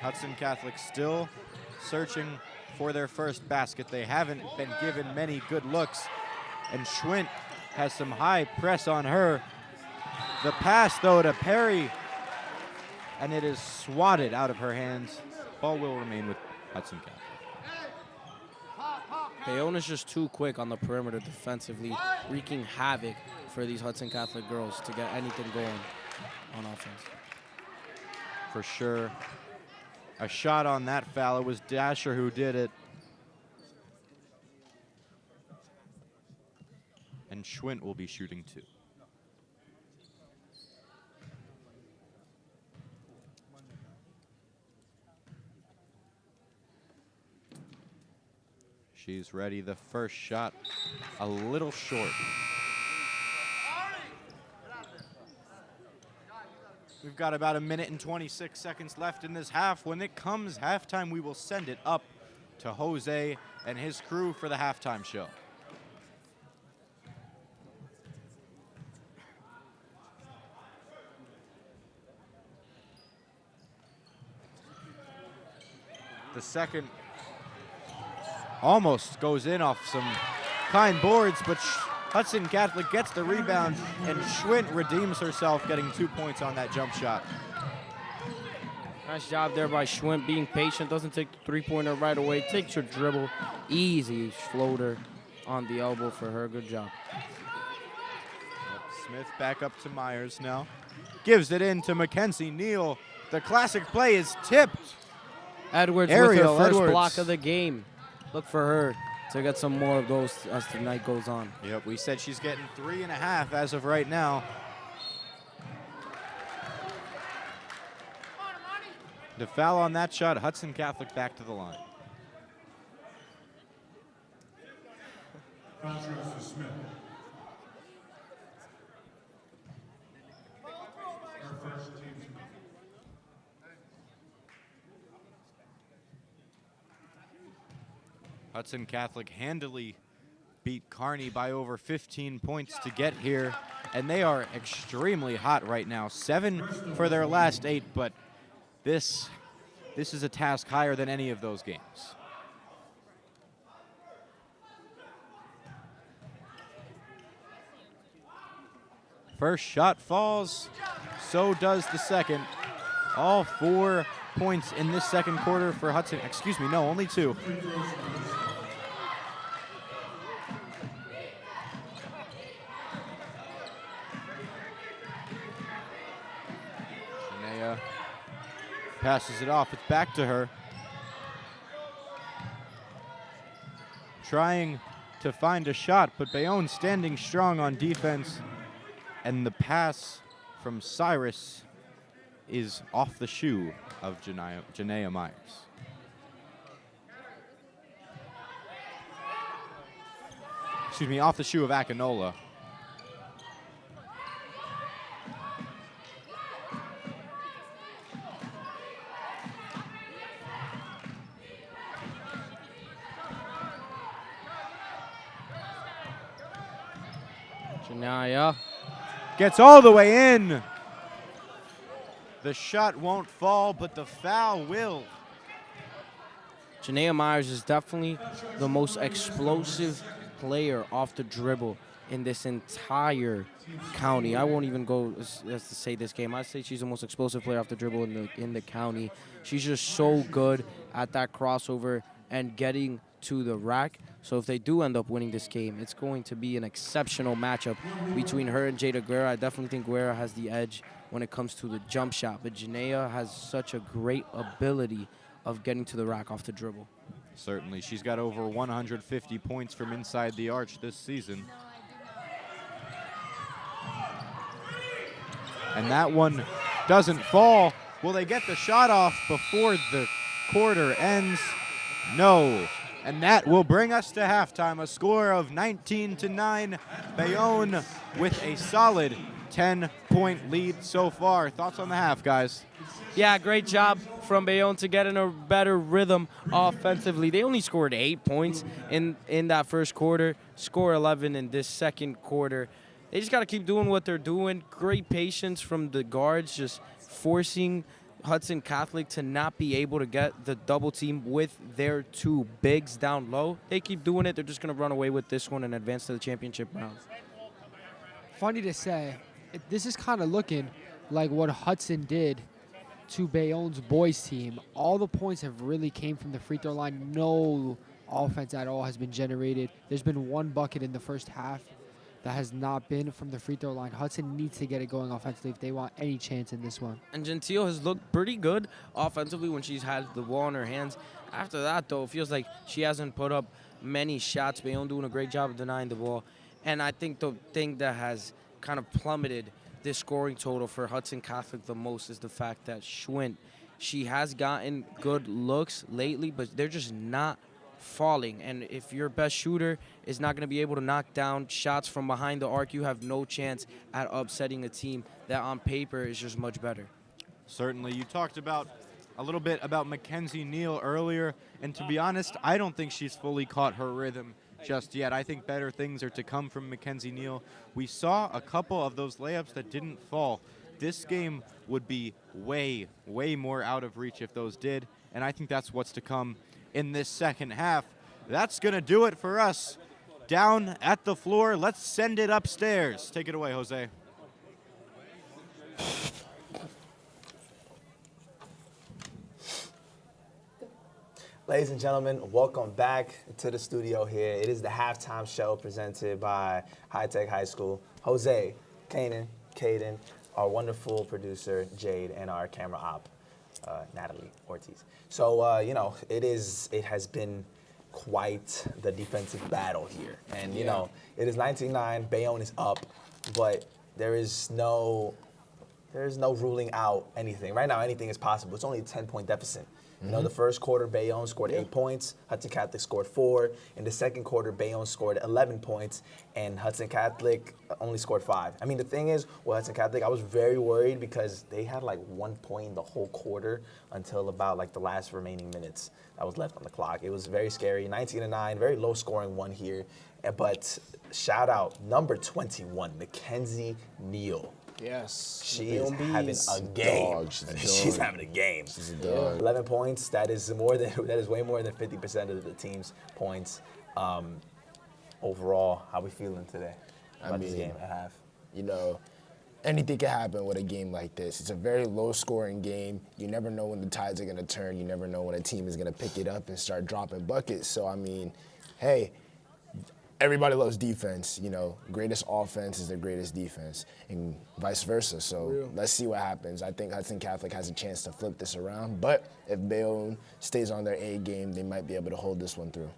Hudson Catholic still searching for their first basket. They haven't been given many good looks, and Schwinn has some high press on her. The pass, though, to Perry, and it is swatted out of her hands. Ball will remain with Hudson Catholic. Bayonne is just too quick on the perimeter defensively, wreaking havoc for these Hudson Catholic girls to get anything going on offense. For sure. A shot on that foul. It was Dasher who did it. And Schwinn will be shooting two. She's ready. The first shot a little short. We've got about 1:26 left in this half. When it comes halftime, we will send it up to Jose and his crew for the halftime show. The second almost goes in off some kind boards, but Hudson Catholic gets the rebound, and Schwint redeems herself, getting 2 points on that jump shot. Nice job there by Schwint, being patient, doesn't take the three-pointer right away, takes her dribble, easy floater on the elbow for her, good job. Smith back up to Myers now. Gives it in to Mackenzie Neal. The classic play is tipped. Edwards with Ariel her first Edwards. block of the game. Look for her to get some more of those as the night goes on. Yep, we said she's getting 3.5 as of right now. The foul on that shot, Hudson Catholic back to the line. Foul shows to Smith. Her first team's foul. Hudson Catholic handily beat Kearney by over 15 points to get here, and they are extremely hot right now. 7 for their last 8, but this is a task higher than any of those games. First shot falls, so does the second. All 4 points in this second quarter for Hudson. Excuse me, no, only 2. Shania passes it off. It's back to her. Trying to find a shot, but Bayonne standing strong on defense. And the pass from Cyrus is off the shoe of Janaea Myers. Excuse me, off the shoe of Akinola. Shania. Gets all the way in. The shot won't fall, but the foul will. Janaea Myers is definitely the most explosive player off the dribble in this entire county. I won't even go as to say this game. I'd say she's the most explosive player off the dribble in the county. She's just so good at that crossover and getting to the rack. So if they do end up winning this game, it's going to be an exceptional matchup between her and Jada Guerra. I definitely think Guerra has the edge when it comes to the jump shot, but Janaea has such a great ability of getting to the rack off the dribble. Certainly, she's got over 150 points from inside the arch this season. And that one doesn't fall. Will they get the shot off before the quarter ends? No. And that will bring us to halftime, a score of 19-9. Bayonne with a solid 10-point lead so far. Thoughts on the half, guys? Yeah, great job from Bayonne to get in a better rhythm offensively. They only scored 8 points in that first quarter, score 11 in this second quarter. They just got to keep doing what they're doing. Great patience from the guards, just forcing Hudson Catholic to not be able to get the double team with their 2 bigs down low. They keep doing it. They're just going to run away with this one and advance to the championship round. Funny to say, this is kind of looking like what Hudson did to Bayonne's boys team. All the points have really came from the free throw line. No offense at all has been generated. There's been 1 bucket in the first half that has not been from the free throw line. Hudson needs to get it going offensively if they want any chance in this one. And Gentile has looked pretty good offensively when she's had the ball in her hands. After that, though, it feels like she hasn't put up many shots. Bayonne doing a great job of denying the ball. And I think the thing that has kind of plummeted this scoring total for Hudson Catholic the most is the fact that Schwint, she has gotten good looks lately, but they're just not falling. And if your best shooter is not going to be able to knock down shots from behind the arc, you have no chance at upsetting a team that on paper is just much better. Certainly. You talked about a little bit about Mackenzie Neal earlier, and to be honest, I don't think she's fully caught her rhythm just yet. I think better things are to come from Mackenzie Neal. We saw a couple of those layups that didn't fall. This game would be way, way more out of reach if those did, and I think that's what's to come in this second half. That's going to do it for us down at the floor. Let's send it upstairs. Take it away, Jose. Ladies and gentlemen, welcome back to the studio here. It is the halftime show presented by High Tech High School. Jose, Kanan, Caden, our wonderful producer, Jade, and our camera op, Natalie Ortiz. So, it has been quite the defensive battle here. And, you know, it is 19-9, Bayonne is up, but there is no ruling out anything. Right now, anything is possible. It's only a 10-point deficit. You know, the first quarter, Bayonne scored 8 points. Hudson Catholic scored 4. In the second quarter, Bayonne scored 11 points, and Hudson Catholic only scored 5. I mean, the thing is, with Hudson Catholic, I was very worried because they had like 1 point the whole quarter until about like the last remaining minutes that was left on the clock. It was very scary. 19-9, very low scoring one here. But shout out number 21, Mackenzie Neal. Yes. She is Bayonne having Bees. a game. Dog, she's a She's dog. having a game. She's a dog. 11 points. That is way more than 50% of the team's points. Overall, how we feeling today about this game at half? You know, anything can happen with a game like this. It's a very low-scoring game. You never know when the tides are going to turn. You never know when a team is going to pick it up and start dropping buckets. So, I mean, hey, everybody loves defense. You know, greatest offense is the greatest defense, and vice versa. So let's see what happens. I think Hudson Catholic has a chance to flip this around. But if Bayonne stays on their A game, they might be able to hold this one through.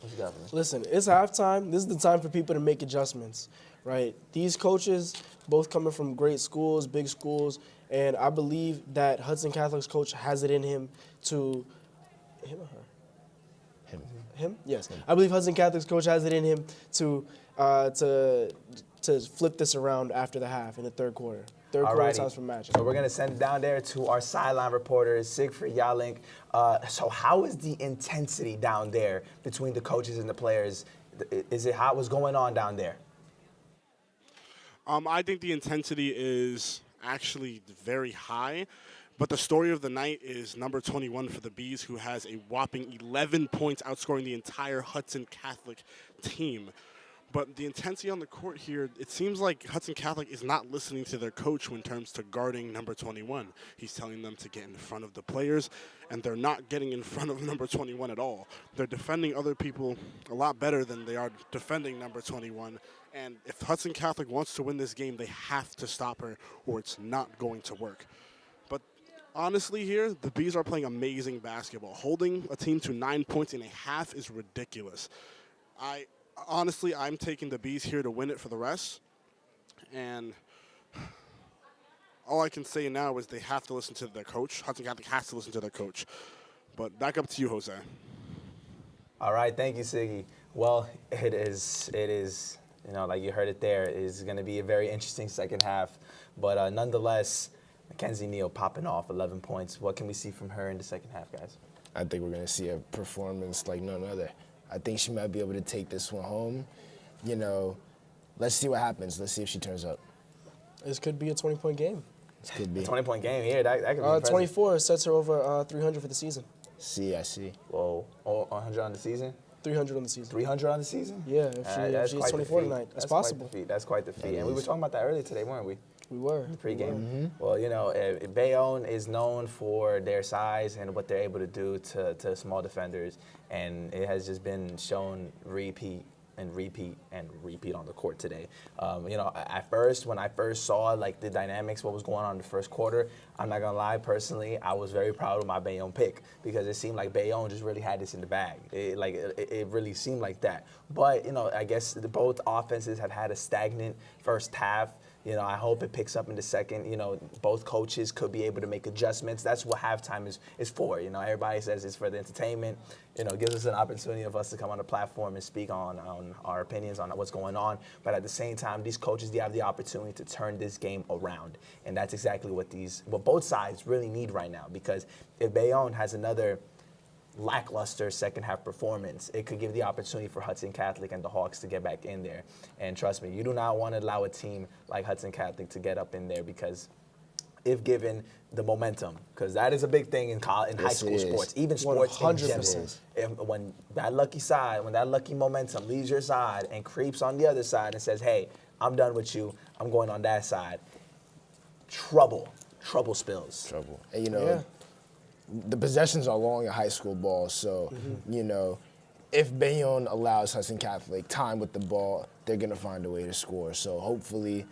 What you got for me? Listen, it's halftime. This is the time for people to make adjustments, right? These coaches, both coming from great schools, big schools, and I believe that Hudson Catholic's coach has it in him to, him or her? Him? Yes. I believe Hudson Catholic's coach has it in him to flip this around after the half in the third quarter. Third quarter Alrighty. times for matches. So we're going to send it down there to our sideline reporter, Siegfried Yalink. So how is the intensity down there between the coaches and the players? Is it how what's going on down there? I think the intensity is actually very high. But the story of the night is number 21 for the Bees, who has a whopping 11 points, outscoring the entire Hudson Catholic team. But the intensity on the court here, it seems like Hudson Catholic is not listening to their coach when it comes to guarding number 21. He's telling them to get in front of the players, and they're not getting in front of number 21 at all. They're defending other people a lot better than they are defending number 21. And if Hudson Catholic wants to win this game, they have to stop her, or it's not going to work. But honestly here, the Bees are playing amazing basketball. Holding a team to 9 points in a half is ridiculous. Honestly, I'm taking the Bees here to win it for the rest. And all I can say now is they have to listen to their coach. Hudson Catholic has to listen to their coach. But back up to you, Jose. All right, thank you, Siggy. Well, it is, you know, like you heard it there, is going to be a very interesting second half. But nonetheless, Mackenzie Neal popping off 11 points. What can we see from her in the second half, guys? I think we're going to see a performance like none other. I think she might be able to take this one home. You know, let's see what happens. Let's see if she turns up. This could be a 20-point game. This could be. A 20-point game here. That could be impressive. 24 sets her over 300 for the season. I see. Whoa, 100 on the season? 300 on the season. 300 on the season? Yeah, if she's 24 tonight, that's possible. That's quite the feat. And we were talking about that earlier today, weren't we? We were. Pre-game. Well, you know, Bayonne is known for their size and what they're able to do to small defenders, and it has just been shown repeat on the court today. You know, at first, when I first saw like the dynamics, what was going on in the first quarter, I'm not gonna lie, personally, I was very proud of my Bayonne pick because it seemed like Bayonne just really had this in the bag. It really seemed like that. But, you know, I guess both offenses have had a stagnant first half. You know, I hope it picks up in the second. You know, both coaches could be able to make adjustments. That's what halftime is for. You know, everybody says it's for the entertainment. You know, it gives us an opportunity of us to come on the platform and speak on our opinions on what's going on. But at the same time, these coaches, they have the opportunity to turn this game around. And that's exactly what both sides really need right now. Because if Bayonne has another lackluster second half performance, it could give the opportunity for Hudson Catholic and the Hawks to get back in there. And trust me, you do not want to allow a team like Hudson Catholic to get up in there, because if given the momentum, because that is a big thing in high school sports, even sports in general. 100%. When that lucky momentum leaves your side and creeps on the other side and says, hey, I'm done with you, I'm going on that side, trouble spills. Trouble. And, you know, the possessions are long in high school ball, so, you know, if Bayonne allows Hudson Catholic time with the ball, they're going to find a way to score. So hopefully,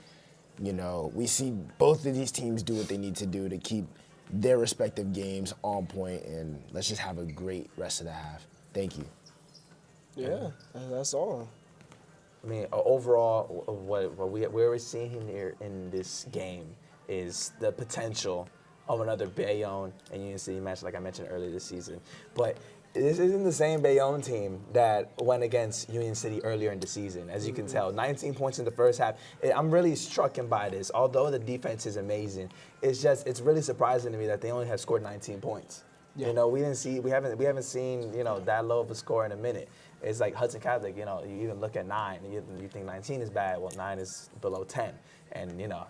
you know, we see both of these teams do what they need to do to keep their respective games on point, and let's just have a great rest of the half. Thank you. Yeah, that's all. I mean, overall, what we're seeing here in this game is the potential of another Bayonne and Union City match, like I mentioned earlier this season. But this isn't the same Bayonne team that went against Union City earlier in the season. As you can tell, 19 points in the first half. I'm really struck by this. Although the defense is amazing, it's really surprising to me that they only have scored 19 points. Yeah. You know, we haven't seen, you know, that low of a score in a minute. It's like Hudson Catholic, you know, you even look at 9, and you think 19 is bad. Well, 9 is below 10. And, you know,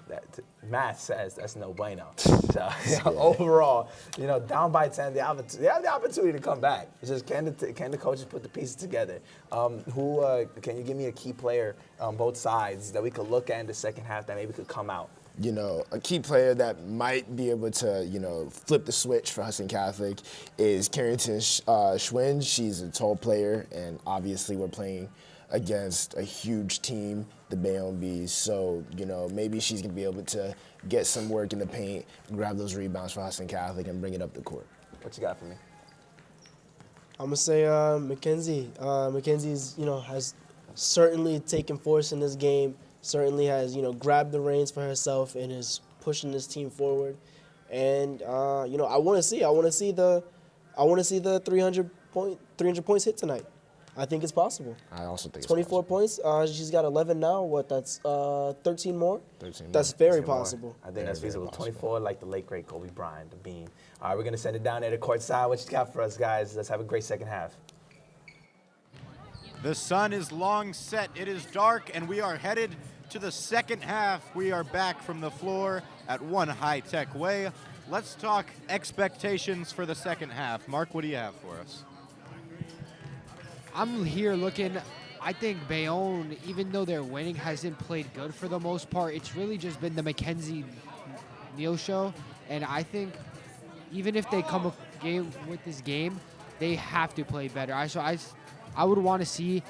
math says that's no bueno. So, overall, you know, down by 10, they have the opportunity to come back. It's just, can the coaches put the pieces together? Can you give me a key player on both sides that we could look at in the second half that maybe could come out? You know, a key player that might be able to, you know, flip the switch for Hudson Catholic is Carrington Schwinn. She's a tall player, and obviously we're playing against a huge team, the Bayonne Bees. So, you know, maybe she's going to be able to get some work in the paint, grab those rebounds for Hudson Catholic, and bring it up the court. What you got for me? I'm going to say Mackenzie. Mackenzie's, you know, has certainly taken force in this game, certainly has, you know, grabbed the reins for herself and is pushing this team forward. And, you know, I want to see the 300 points hit tonight. I think it's possible. I also think 24 points. She's got 11 now. That's 13 more? 13 more. That's very possible. I think that's feasible. 24, like the late, great Kobe Bryant, the beam. All right, we're going to send it down there to court side. What you got for us, guys? Let's have a great second half. The sun is long set. It is dark, and we are headed to the second half. We are back from the floor at One High Tech Way. Let's talk expectations for the second half. Mark, what do you have for us? I'm here looking. I think Bayonne, even though they're winning, hasn't played good for the most part. It's really just been the Mackenzie Neal show. And I think even if they come a game with this game, they have to play better. I would want to see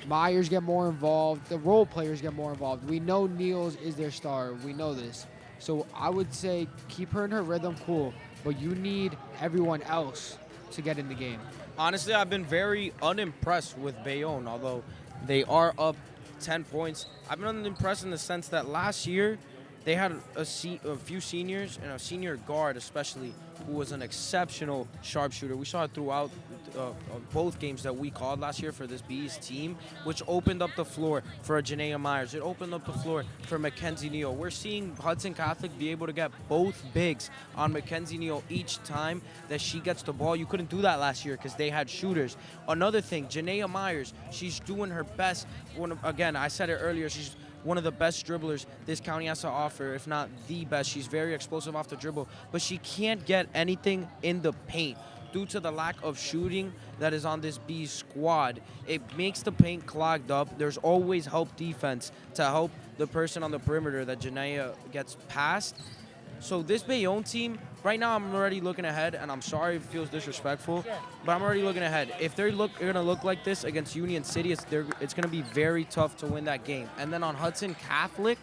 Myers get more involved, the role players get more involved. We know Niels is their star. We know this. So I would say keep her in her rhythm, cool. But you need everyone else to get in the game. Honestly, I've been very unimpressed with Bayonne, although they are up 10 points. I've been unimpressed in the sense that last year they had a few seniors, and a senior guard especially, who was an exceptional sharpshooter. We saw it throughout both games that we called last year for this Bees team, which opened up the floor for Janaea Myers. It opened up the floor for Mackenzie Neal. We're seeing Hudson Catholic be able to get both bigs on Mackenzie Neal each time that she gets the ball. You couldn't do that last year because they had shooters. Another thing, Janaea Myers, she's doing her best. Again, I said it earlier, she's one of the best dribblers this county has to offer, if not the best. She's very explosive off the dribble, but she can't get anything in the paint. Due to the lack of shooting that is on this Bees squad, it makes the paint clogged up. There's always help defense to help the person on the perimeter that Janaea gets past. So this Bayonne team, right now I'm already looking ahead, and I'm sorry if it feels disrespectful, but I'm already looking ahead. If they're going to look like this against Union City, it's going to be very tough to win that game. And then on Hudson Catholic,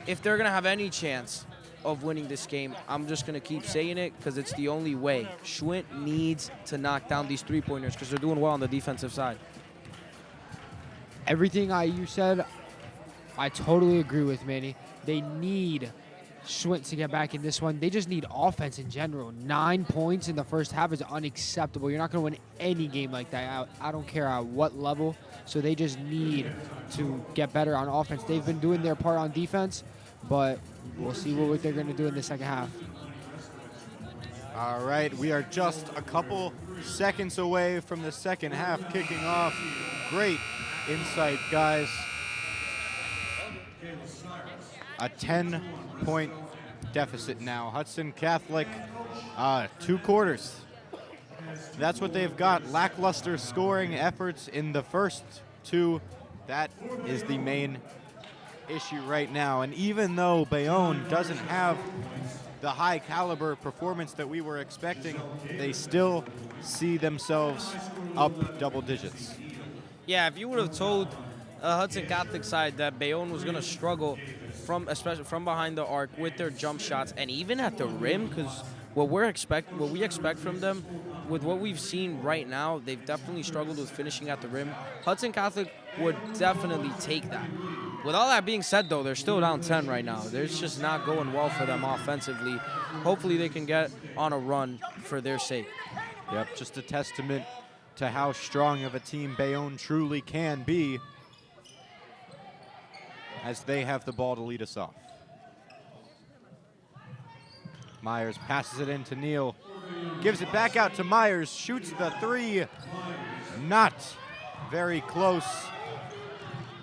if they're going to have any chance of winning this game, I'm just going to keep saying it because it's the only way. Schwint needs to knock down these three-pointers because they're doing well on the defensive side. Everything you said, I totally agree with Manny. They need Schwint to get back in this one. They just need offense in general. 9 points in the first half is unacceptable. You're not going to win any game like that. I don't care at what level. So they just need to get better on offense. They've been doing their part on defense, but we'll see what they're going to do in the second half. All right, we are just a couple seconds away from the second half kicking off. Great insight, guys. A 10-point deficit now. Hudson Catholic, 2 quarters. That's what they've got. Lackluster scoring efforts in the first 2. That is the main issue right now. And even though Bayonne doesn't have the high caliber performance that we were expecting, they still see themselves up double digits. Yeah, if you would have told Hudson Catholic side that Bayonne was going to struggle especially from behind the arc with their jump shots and even at the rim, because what we expect from them, with what we've seen right now, they've definitely struggled with finishing at the rim. Hudson Catholic would definitely take that. With all that being said, though, they're still down 10 right now. It's just not going well for them offensively. Hopefully they can get on a run for their sake. Yep, just a testament to how strong of a team Bayonne truly can be as they have the ball to lead us off. Myers passes it in to Neal, gives it back out to Myers, shoots the 3, not very close.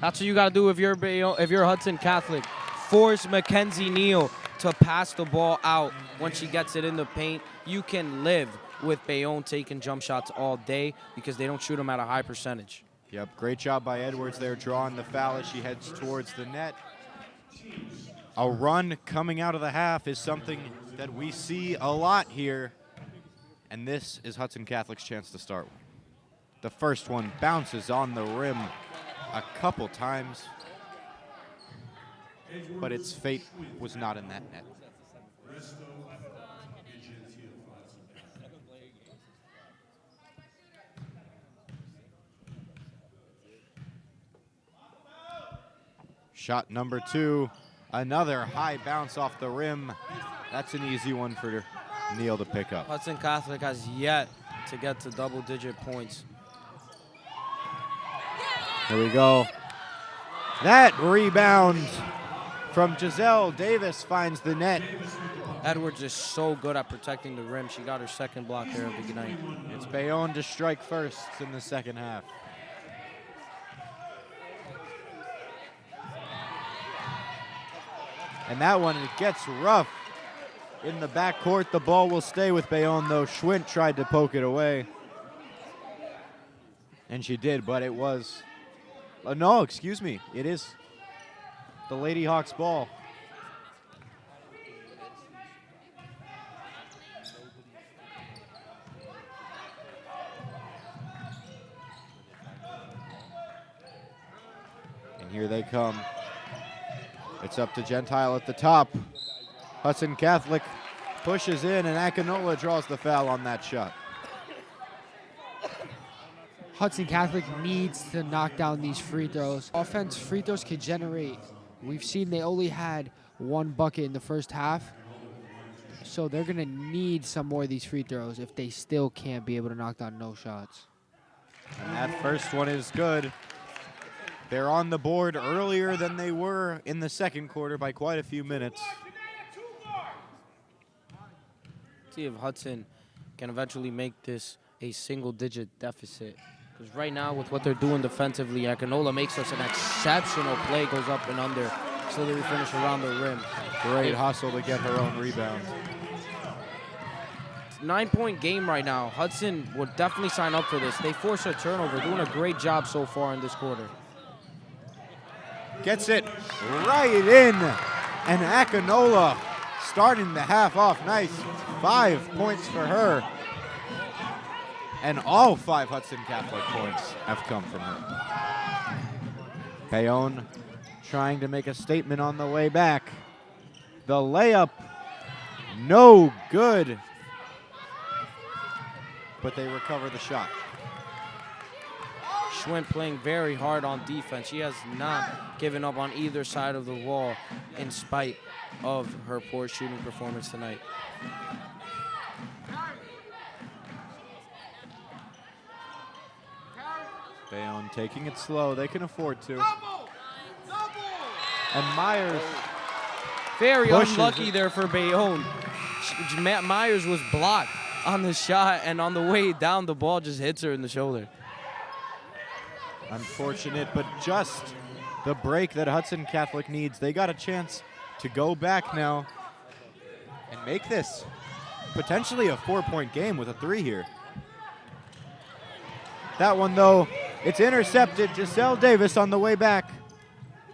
That's what you got to do if you're Hudson Catholic. Force Mackenzie Neal to pass the ball out when she gets it in the paint. You can live with Bayonne taking jump shots all day because they don't shoot them at a high percentage. Yep, great job by Edwards there, drawing the foul as she heads towards the net. A run coming out of the half is something that we see a lot here, and this is Hudson Catholic's chance to start. The first one bounces on the rim a couple times, but its fate was not in that net. Shot number 2, another high bounce off the rim. That's an easy one for Neal to pick up. Hudson Catholic has yet to get to double-digit points. Here we go. That rebound from Giselle Davis finds the net. Edwards is so good at protecting the rim. She got her second block there at the night. It's Bayonne to strike first in the second half. And that one, it gets rough in the backcourt. The ball will stay with Bayonne, though. Schwint tried to poke it away. And she did, but it was... no, excuse me. It is the Lady Hawks ball. And here they come. It's up to Gentile at the top. Hudson Catholic pushes in, and Akinola draws the foul on that shot. Hudson Catholic needs to knock down these free throws. Offense free throws can generate. We've seen they only had 1 bucket in the first half. So they're going to need some more of these free throws if they still can't be able to knock down no shots. And that first one is good. They're on the board earlier than they were in the second quarter by quite a few minutes. See if Hudson can eventually make this a single-digit deficit. Because right now, with what they're doing defensively, Akinola makes us an exceptional play, goes up and under, so that we finish around the rim. Great hustle to get her own rebound. 9-point game right now. Hudson would definitely sign up for this. They force a turnover, doing a great job so far in this quarter. Gets it right in, and Akinola starting the half off nice. 5 points for her. And all 5 Hudson Catholic points have come from her. Bayonne trying to make a statement on the way back. The layup, no good. But they recover the shot. Schwint playing very hard on defense. She has not given up on either side of the wall in spite of her poor shooting performance tonight. Bayonne taking it slow. They can afford to. And Myers Very pushes unlucky it. there for Bayonne. Myers was blocked on the shot, and on the way down, the ball just hits her in the shoulder. Unfortunate, but just the break that Hudson Catholic needs. They got a chance to go back now and make this potentially a 4-point game with a 3 here. That one, though, it's intercepted. Giselle Davis on the way back,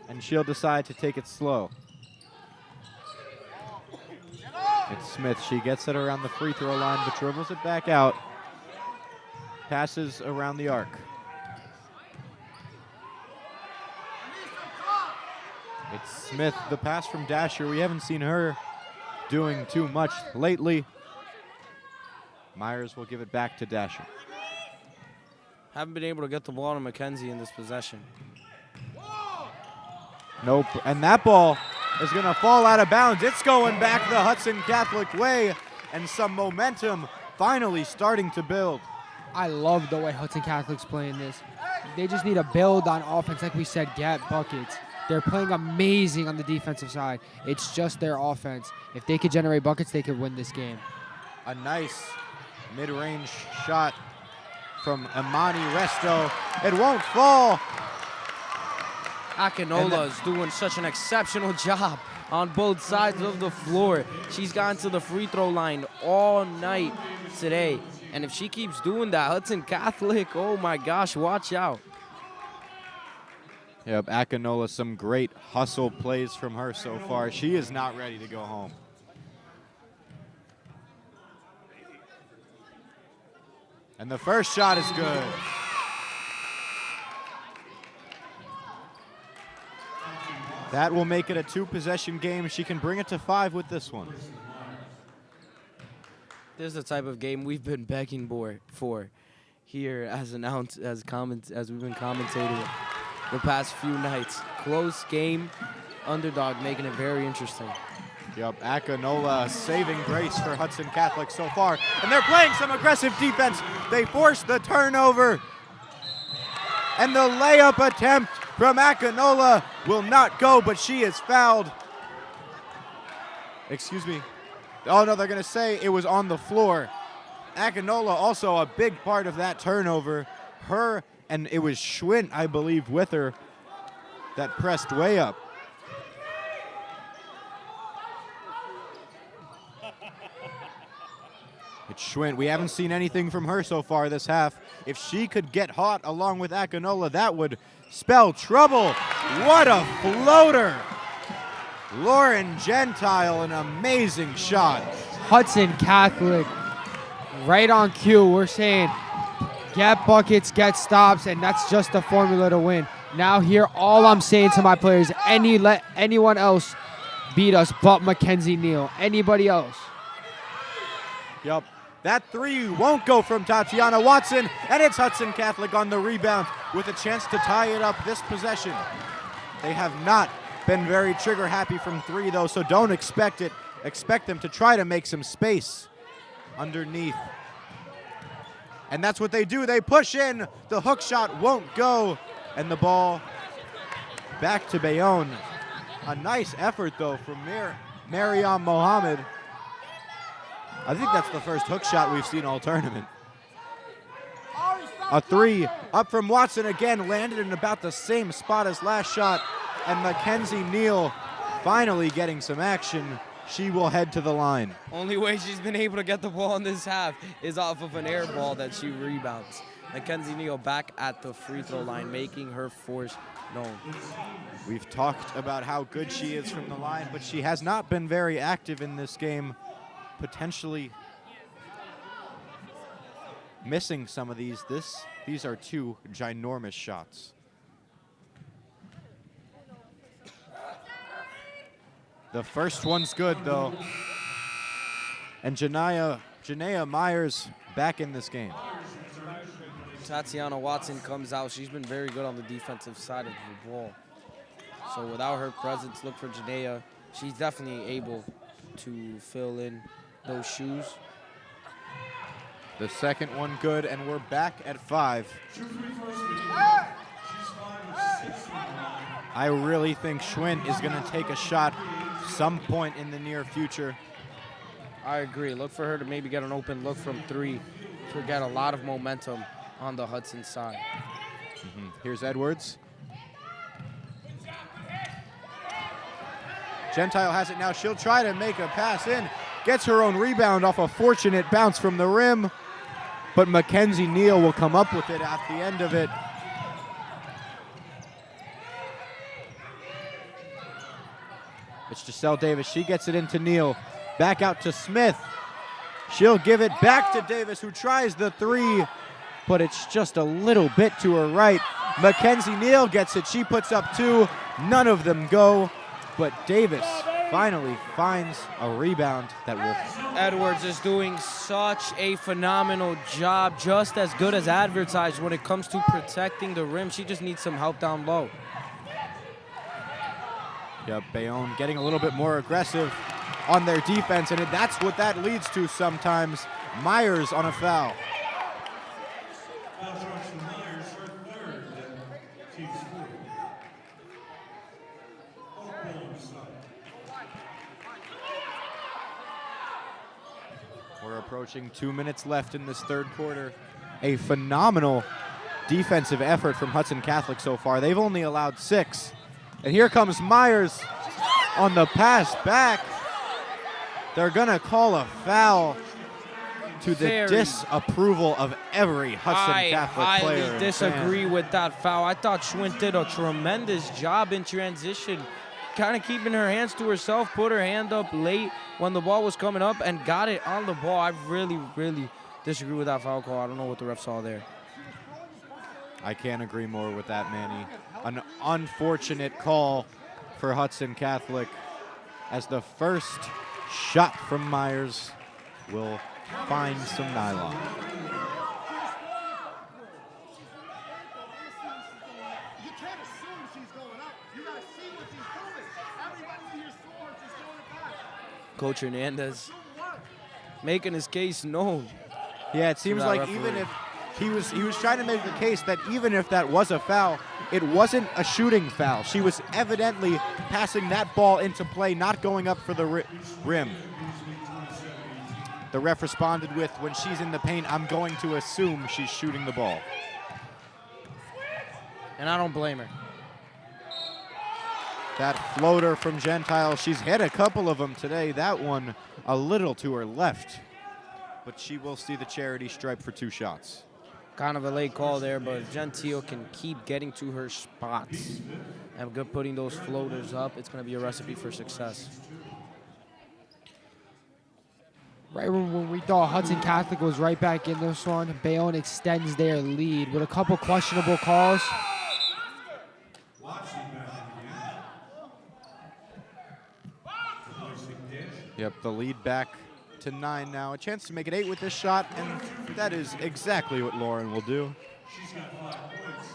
and she'll decide to take it slow. It's Smith. She gets it around the free throw line, but dribbles it back out. Passes around the arc. It's Smith, the pass from Dasher. We haven't seen her doing too much lately. Myers will give it back to Dasher. Haven't been able to get the ball to Mackenzie in this possession. Nope, and that ball is going to fall out of bounds. It's going back the Hudson Catholic way, and some momentum finally starting to build. I love the way Hudson Catholic's playing this. They just need to build on offense, like we said, get buckets. They're playing amazing on the defensive side. It's just their offense. If they could generate buckets, they could win this game. A nice mid-range shot from Imani Resto. It won't fall. Akinola is doing such an exceptional job on both sides of the floor. She's gone to the free throw line all night today. And if she keeps doing that, Hudson Catholic, oh my gosh, watch out. Yep, Akinola, some great hustle plays from her so far. She is not ready to go home. And the first shot is good. That will make it a 2-possession game. She can bring it to 5 with this one. This is the type of game we've been begging for here as we've been commentating the past few nights. Close game, underdog making it very interesting. Yep, Akinola, saving grace for Hudson Catholic so far. And they're playing some aggressive defense. They force the turnover. And the layup attempt from Akinola will not go, but she is fouled. Excuse me. Oh, no, they're going to say it was on the floor. Akinola also a big part of that turnover. Her, and it was Schwint, I believe, with her that pressed way up. It's Schwint. We haven't seen anything from her so far this half. If she could get hot along with Akinola, that would spell trouble. What a floater. Lauren Gentile, an amazing shot. Hudson Catholic, right on cue. We're saying get buckets, get stops, and that's just the formula to win. Now here, all I'm saying to my players, let anyone else beat us but Mackenzie Neal. Anybody else. Yup. That 3 won't go from Tatiana Watson, and it's Hudson Catholic on the rebound with a chance to tie it up this possession. They have not been very trigger happy from 3, though, so don't expect it. Expect them to try to make some space underneath. And that's what they do. They push in. The hook shot won't go, and the ball back to Bayonne. A nice effort, though, from Mariam Mohammed. I think that's the first hook shot we've seen all tournament. A 3 up from Watson again, landed in about the same spot as last shot. And Mackenzie Neal finally getting some action. She will head to the line. Only way she's been able to get the ball in this half is off of an air ball that she rebounds. Mackenzie Neal back at the free throw line, making her force known. We've talked about how good she is from the line, but she has not been very active in this game. Potentially missing some of these. These are 2 ginormous shots. The first one's good, though. And Janaea Myers back in this game. Tatiana Watson comes out, she's been very good on the defensive side of the ball. So without her presence, look for Janaea. She's definitely able to fill in those shoes. The second one good, and we're back at 5. I really think Schwint is going to take a shot some point in the near future. I agree. Look for her to maybe get an open look from 3 to get a lot of momentum on the Hudson side. Here's Edwards. Gentile has it now. She'll try to make a pass in. Gets her own rebound off a fortunate bounce from the rim. But Mackenzie Neal will come up with it at the end of it. It's Giselle Davis. She gets it into Neal. Back out to Smith. She'll give it back to Davis, who tries the 3, but it's just a little bit to her right. Mackenzie Neal gets it. She puts up 2. None of them go, but Davis finally finds a rebound that will. Edwards is doing such a phenomenal job, just as good as advertised when it comes to protecting the rim. She just needs some help down low. Yep, Bayonne getting a little bit more aggressive on their defense, and that's what that leads to sometimes. Myers on a foul. Foul charge to Myers, her third, team's fourth. Off ball on the side. We're approaching 2 minutes left in this third quarter. A phenomenal defensive effort from Hudson Catholic so far. They've only allowed 6. And here comes Myers on the pass back. They're gonna call a foul to the disapproval of every Hudson Catholic player. I highly disagree with that foul. I thought Schwint did a tremendous job in transition, kind of keeping her hands to herself, put her hand up late when the ball was coming up and got it on the ball. I really, really disagree with that foul call. I don't know what the ref saw there. I can't agree more with that, Manny. An unfortunate call for Hudson Catholic, as the first shot from Myers will find some nylon. Coach Hernandez making his case known. Yeah, it seems like even if he was trying to make the case that even if that was a foul, it wasn't a shooting foul. She was evidently passing that ball into play, not going up for the rim. The ref responded with, when she's in the paint, I'm going to assume she's shooting the ball. And I don't blame her. That floater from Gentile, she's hit a couple of them today. That one a little to her left, but she will see the charity stripe for 2 shots. Kind of a late call there, but if Gentile can keep getting to her spots and good putting those floaters up, it's going to be a recipe for success. Right when we thought Hudson Catholic was right back in this one, Bayonne extends their lead with a couple questionable calls. Yep, the lead back to 9 now. A chance to make it 8 with this shot, and that is exactly what Lauren will do. She's got 5 points.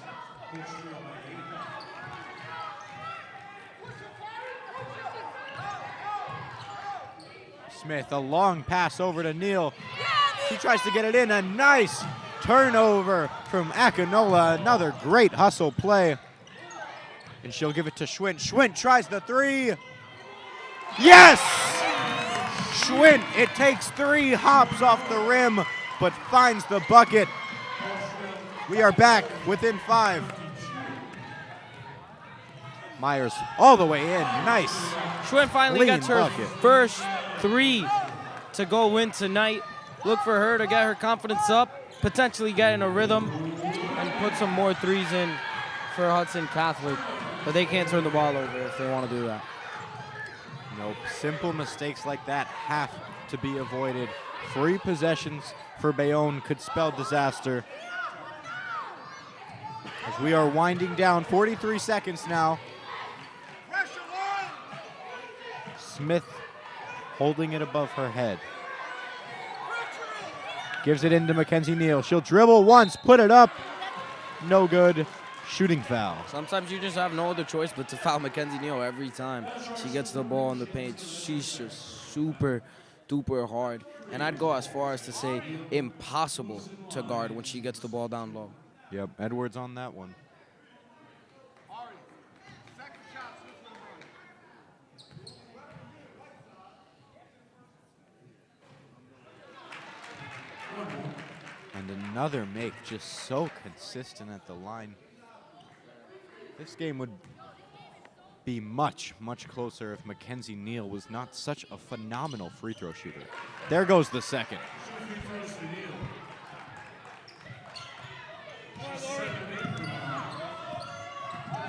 Coach trail by 8. Smith, a long pass over to Neal. She tries to get it in. A nice turnover from Akinola. Another great hustle play. And she'll give it to Schwint. Schwint tries the 3. Yes! Schwint, it takes 3 hops off the rim, but finds the bucket. We are back within 5. Myers all the way in. Nice. Schwint finally Clean gets her bucket. first 3 to go win tonight. Look for her to get her confidence up, potentially get in a rhythm, and put some more 3s in for Hudson Catholic. But they can't turn the ball over if they want to do that. Nope. Simple mistakes like that have to be avoided. 3 possessions for Bayonne could spell disaster. As we are winding down, 43 seconds now. Smith holding it above her head. Gives it into Mackenzie Neal. She'll dribble once, put it up. No good. Shooting foul. Sometimes you just have no other choice but to foul Mackenzie Neal every time she gets the ball in the paint. She's just super duper hard. And I'd go as far as to say impossible to guard when she gets the ball down low. Yep, Edwards on that one. And another make, just so consistent at the line. This game would be much, much closer if Mackenzie Neal was not such a phenomenal free throw shooter. There goes the second. It'll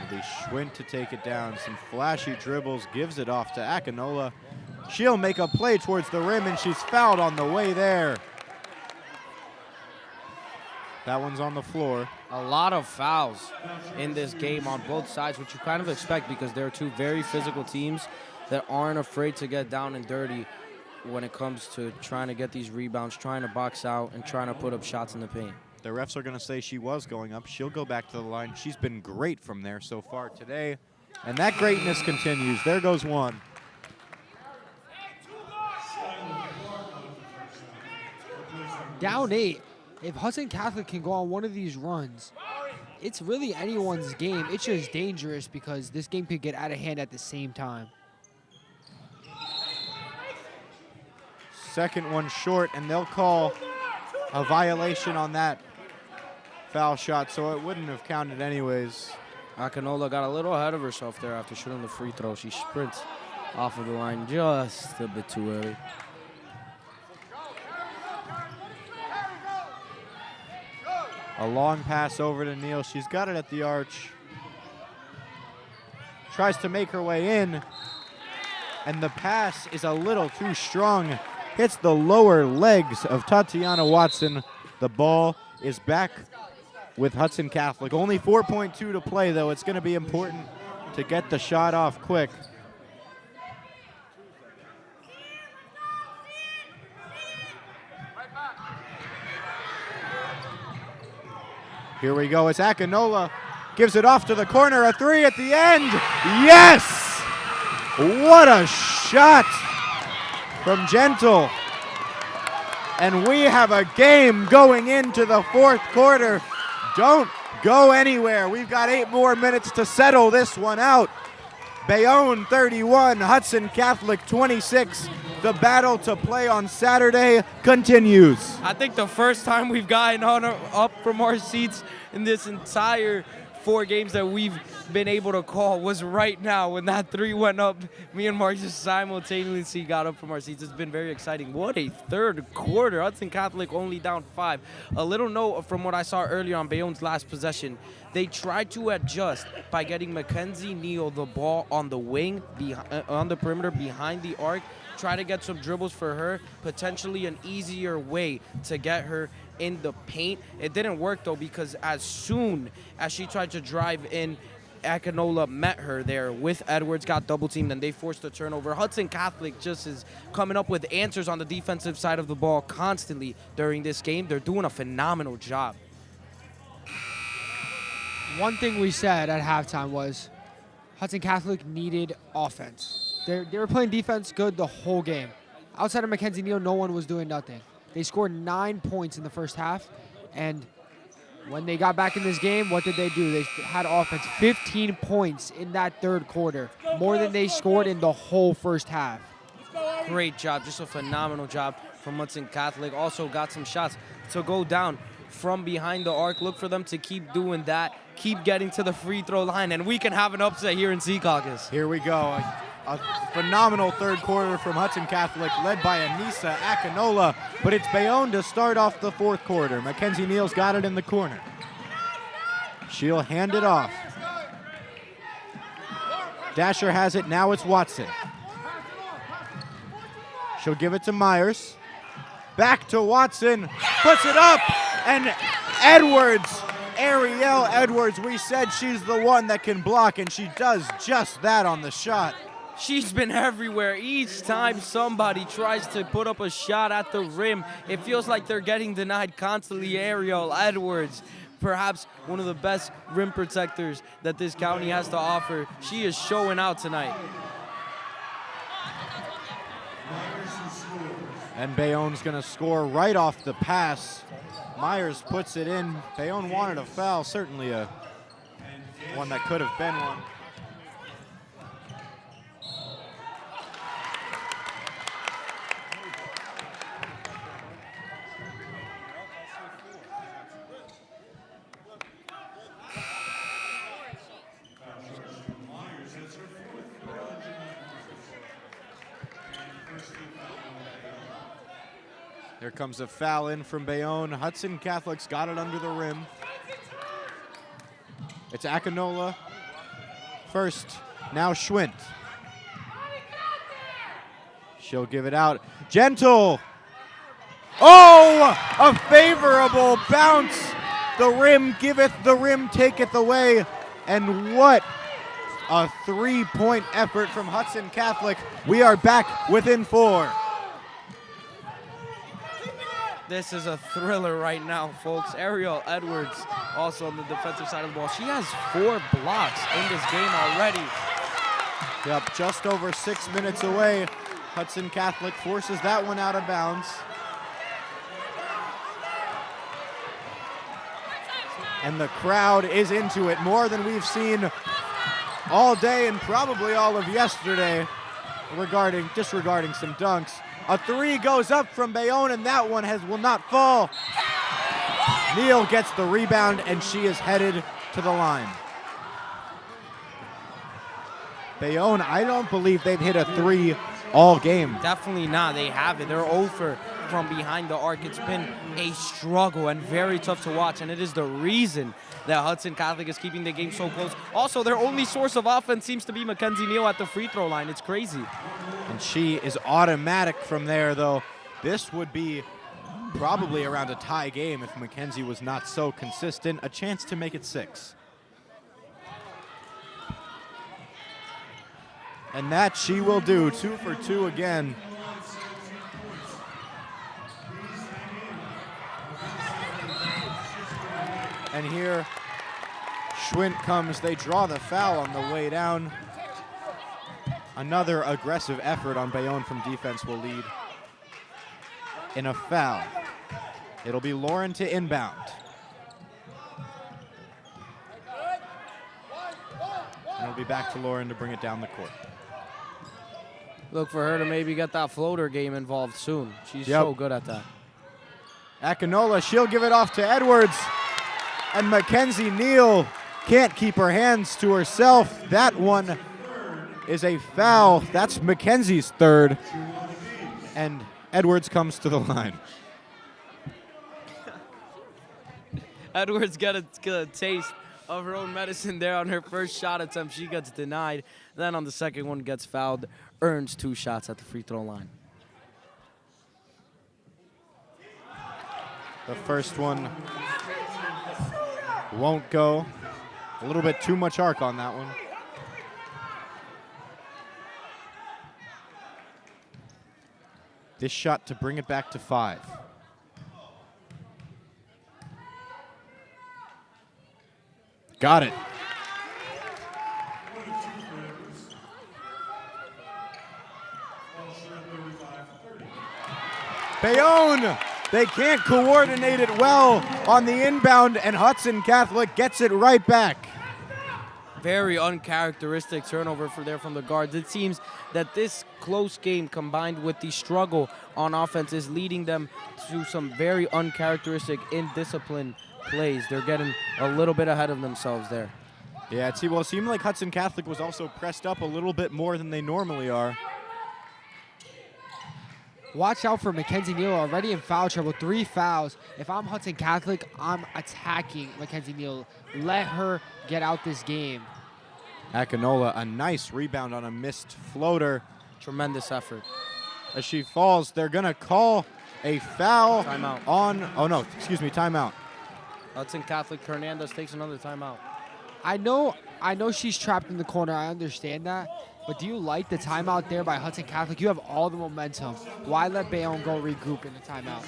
be Schwint to take it down. Some flashy dribbles, gives it off to Akinola. She'll make a play towards the rim, and she's fouled on the way there. That one's on the floor. A lot of fouls in this game on both sides, which you kind of expect because they're two very physical teams that aren't afraid to get down and dirty when it comes to trying to get these rebounds, trying to box out, and trying to put up shots in the paint. The refs are going to say she was going up. She'll go back to the line. She's been great from there so far today. And that greatness continues. There goes one. Down 8. If Hudson Catholic can go on one of these runs, it's really anyone's game. It's just dangerous because this game could get out of hand at the same time. Second one short, and they'll call a violation on that foul shot, so it wouldn't have counted anyways. Akinola got a little ahead of herself there after shooting the free throw. She sprints off of the line just a bit too early. A long pass over to Neal. She's got it at the arch. Tries to make her way in. And the pass is a little too strong. Hits the lower legs of Tatiana Watson. The ball is back with Hudson Catholic. Only 4.2 to play, though. It's going to be important to get the shot off quick. Here we go. It's Akinola. Gives it off to the corner. A three at the end. Yes! What a shot from Gentle. And we have a game going into the fourth quarter. Don't go anywhere. We've got 8 more minutes to settle this one out. Bayonne 31, Hudson Catholic 26. The battle to play on Saturday continues. I think the first time we've gotten up from our seats in this entire 4 games that we've been able to call was right now when that 3 went up. Me and Mark just simultaneously got up from our seats. It's been very exciting. What a third quarter. Hudson Catholic only down 5. A little note from what I saw earlier on Bayonne's last possession. They tried to adjust by getting Mackenzie Neal the ball on the wing, on the perimeter behind the arc. Try to get some dribbles for her, potentially an easier way to get her in the paint. It didn't work, though, because as soon as she tried to drive in, Akinola met her there with Edwards, got double teamed, and they forced a turnover. Hudson Catholic just is coming up with answers on the defensive side of the ball constantly during this game. They're doing a phenomenal job. One thing we said at halftime was Hudson Catholic needed offense. They were playing defense good the whole game. Outside of Mackenzie Neal, no one was doing nothing. They scored 9 points in the first half, and when they got back in this game, what did they do? They had offense. 15 points in that third quarter, more than they scored in the whole first half. Great job, just a phenomenal job from Hudson Catholic. Also got some shots to go down from behind the arc. Look for them to keep doing that, keep getting to the free throw line, and we can have an upset here in Secaucus. Here we go. A phenomenal third quarter from Hudson Catholic, led by Anissa Akinola, but it's Bayonne to start off the fourth quarter. Mackenzie Neal's got it in the corner. She'll hand it off. Dasher has it, now it's Watson. She'll give it to Myers. Back to Watson, puts it up, and Edwards, Ariel Edwards, we said she's the one that can block, and she does just that on the shot. She's been everywhere. Each time somebody tries to put up a shot at the rim, it feels like they're getting denied constantly. Ariel Edwards, perhaps one of the best rim protectors that this county has to offer. She is showing out tonight. And Bayonne's going to score right off the pass. Myers puts it in. Bayonne wanted a foul, certainly a one that could have been one. Here comes a foul in from Bayonne. Hudson Catholic's got it under the rim. It's Akinola first, now Schwint. She'll give it out. Gentle. Oh, a favorable bounce. The rim giveth, the rim taketh away. And what a three-point effort from Hudson Catholic. We are back within 4. This is a thriller right now, folks. Ariel Edwards also on the defensive side of the ball. She has 4 blocks in this game already. Yep, just over 6 minutes away. Hudson Catholic forces that one out of bounds. And the crowd is into it more than we've seen all day and probably all of yesterday, disregarding some dunks. A 3 goes up from Bayonne, and that one will not fall. Neal gets the rebound, and she is headed to the line. Bayonne, I don't believe they've hit a 3 all game. Definitely not. They have it. They're over from behind the arc. It's been a struggle and very tough to watch, and it is the reason that Hudson Catholic is keeping the game so close. Also, their only source of offense seems to be Mackenzie Neal at the free throw line. It's crazy. And she is automatic from there, though. This would be probably around a tie game if Mackenzie was not so consistent. A chance to make it 6. And that she will do. 2 for 2 again. And here, Schwint comes. They draw the foul on the way down. Another aggressive effort on Bayonne from defense will lead in a foul. It'll be Lauren to inbound. And it'll be back to Lauren to bring it down the court. Look for her to maybe get that floater game involved soon. She's so good at that. Akinola, she'll give it off to Edwards. And Mackenzie Neal can't keep her hands to herself. That one is a foul. That's Mackenzie's 3rd. And Edwards comes to the line. Edwards got a taste of her own medicine there on her first shot attempt. She gets denied. Then on the second one gets fouled, earns 2 shots at the free throw line. The first one won't go. A little bit too much arc on that one. This shot to bring it back to 5. Got it. Bayonne, they can't coordinate it well on the inbound, and Hudson Catholic gets it right back. Very uncharacteristic turnover from the guards. It seems that this close game combined with the struggle on offense is leading them to some very uncharacteristic, indisciplined plays. They're getting a little bit ahead of themselves there. Yeah, it seemed like Hudson Catholic was also pressed up a little bit more than they normally are. Watch out for Mackenzie Neal, already in foul trouble, 3 fouls. If I'm Hudson Catholic, I'm attacking Mackenzie Neal. Let her get out this game. Akinola, a nice rebound on a missed floater. Tremendous effort. As she falls, they're going to call a foul Timeout. timeout. Hudson Catholic Hernandez takes another timeout. I know I know she's trapped in the corner. I understand that. But do you like the timeout there by Hudson Catholic? You have all the momentum. Why let Bayonne go regroup in the timeout?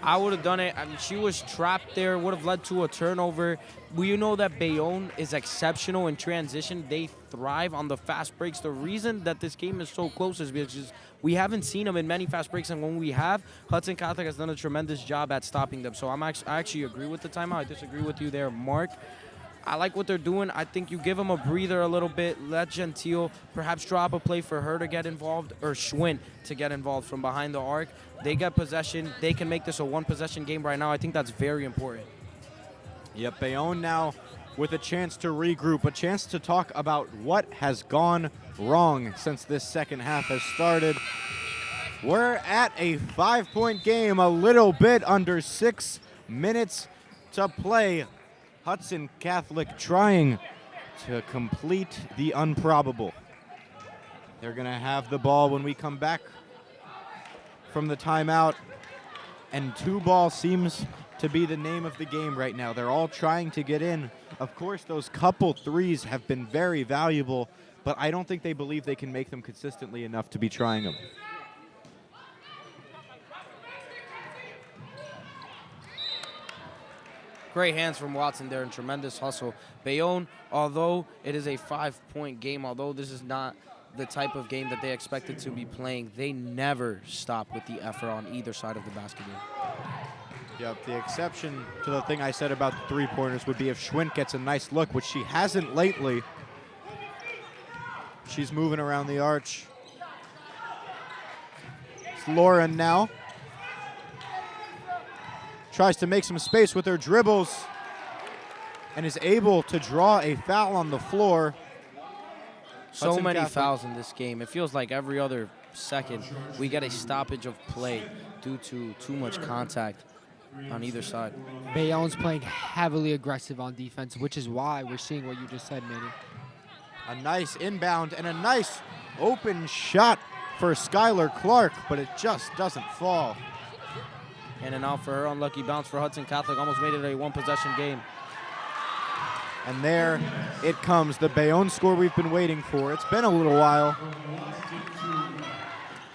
I would have done it. I mean, she was trapped there, would have led to a turnover. We know that Bayonne is exceptional in transition. They thrive on the fast breaks. The reason that this game is so close is because we haven't seen them in many fast breaks, and when we have, Hudson Catholic has done a tremendous job at stopping them. So I actually agree with the timeout. I disagree with you there, Mark. I like what they're doing. I think you give them a breather a little bit. Let Gentile perhaps drop a play for her to get involved, or Schwinn to get involved from behind the arc. They get possession. They can make this a one-possession game right now. I think that's very important. Yep, Bayonne now with a chance to regroup, a chance to talk about what has gone wrong since this second half has started. We're at a 5-point game, a little bit under 6 minutes to play. Hudson Catholic trying to complete the improbable. They're going to have the ball when we come back from the timeout, and 2-ball seems to be the name of the game right now. They're all trying to get in. Of course, those couple threes have been very valuable, but I don't think they believe they can make them consistently enough to be trying them. Great hands from Watson there and tremendous hustle. Bayonne, although it is a 5-point game, although this is not the type of game that they expected to be playing, they never stop with the effort on either side of the basket game. Yep, the exception to the thing I said about the three-pointers would be if Schwinn gets a nice look, which she hasn't lately. She's moving around the arch. It's Lauren now. Tries to make some space with her dribbles and is able to draw a foul on the floor. So Hudson many Catholic. fouls in this game. It feels like every other second we get a stoppage of play due to too much contact on either side. Bayonne's playing heavily aggressive on defense, which is why we're seeing what you just said, Manny. A nice inbound and a nice open shot for Skylar Clark, but it just doesn't fall. In and out for her, unlucky bounce for Hudson Catholic. Almost made it a one-possession game. And there it comes, the Bayonne score we've been waiting for. It's been a little while.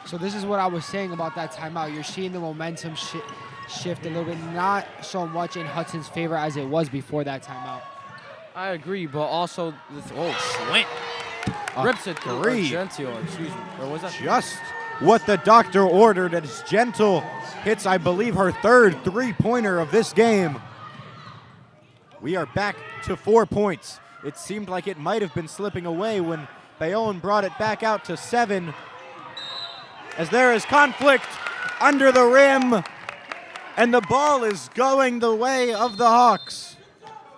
So this is what I was saying about that timeout. You're seeing the momentum shift a little bit, not so much in Hudson's favor as it was before that timeout. I agree, but also, Schwinn rips it through. three. Gentile, excuse me. Or was that? Just what the doctor ordered as Gentle hits, I believe, her third three-pointer of this game. We are back to 4 points. It seemed like it might have been slipping away when Bayonne brought it back out to 7. As there is conflict under the rim, and the ball is going the way of the Hawks.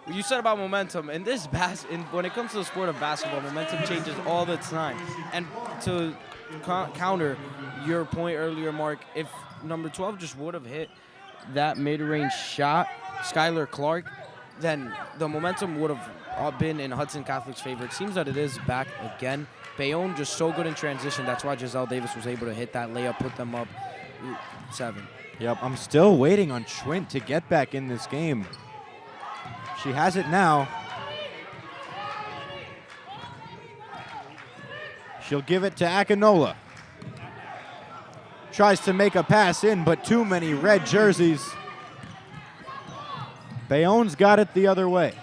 You said about momentum. In this when it comes to the sport of basketball, momentum changes all the time. And to counter your point earlier, Mark, if number 12 just would have hit that mid-range shot, Skylar Clark, then the momentum would have been in Hudson Catholic's favor. It seems that it is back again. Bayonne just so good in transition. That's why Giselle Davis was able to hit that layup, put them up 7. Yep, I'm still waiting on Schwinn to get back in this game. She has it now. She'll give it to Akinola. Tries to make a pass in, but too many red jerseys. Bayonne's got it the other way.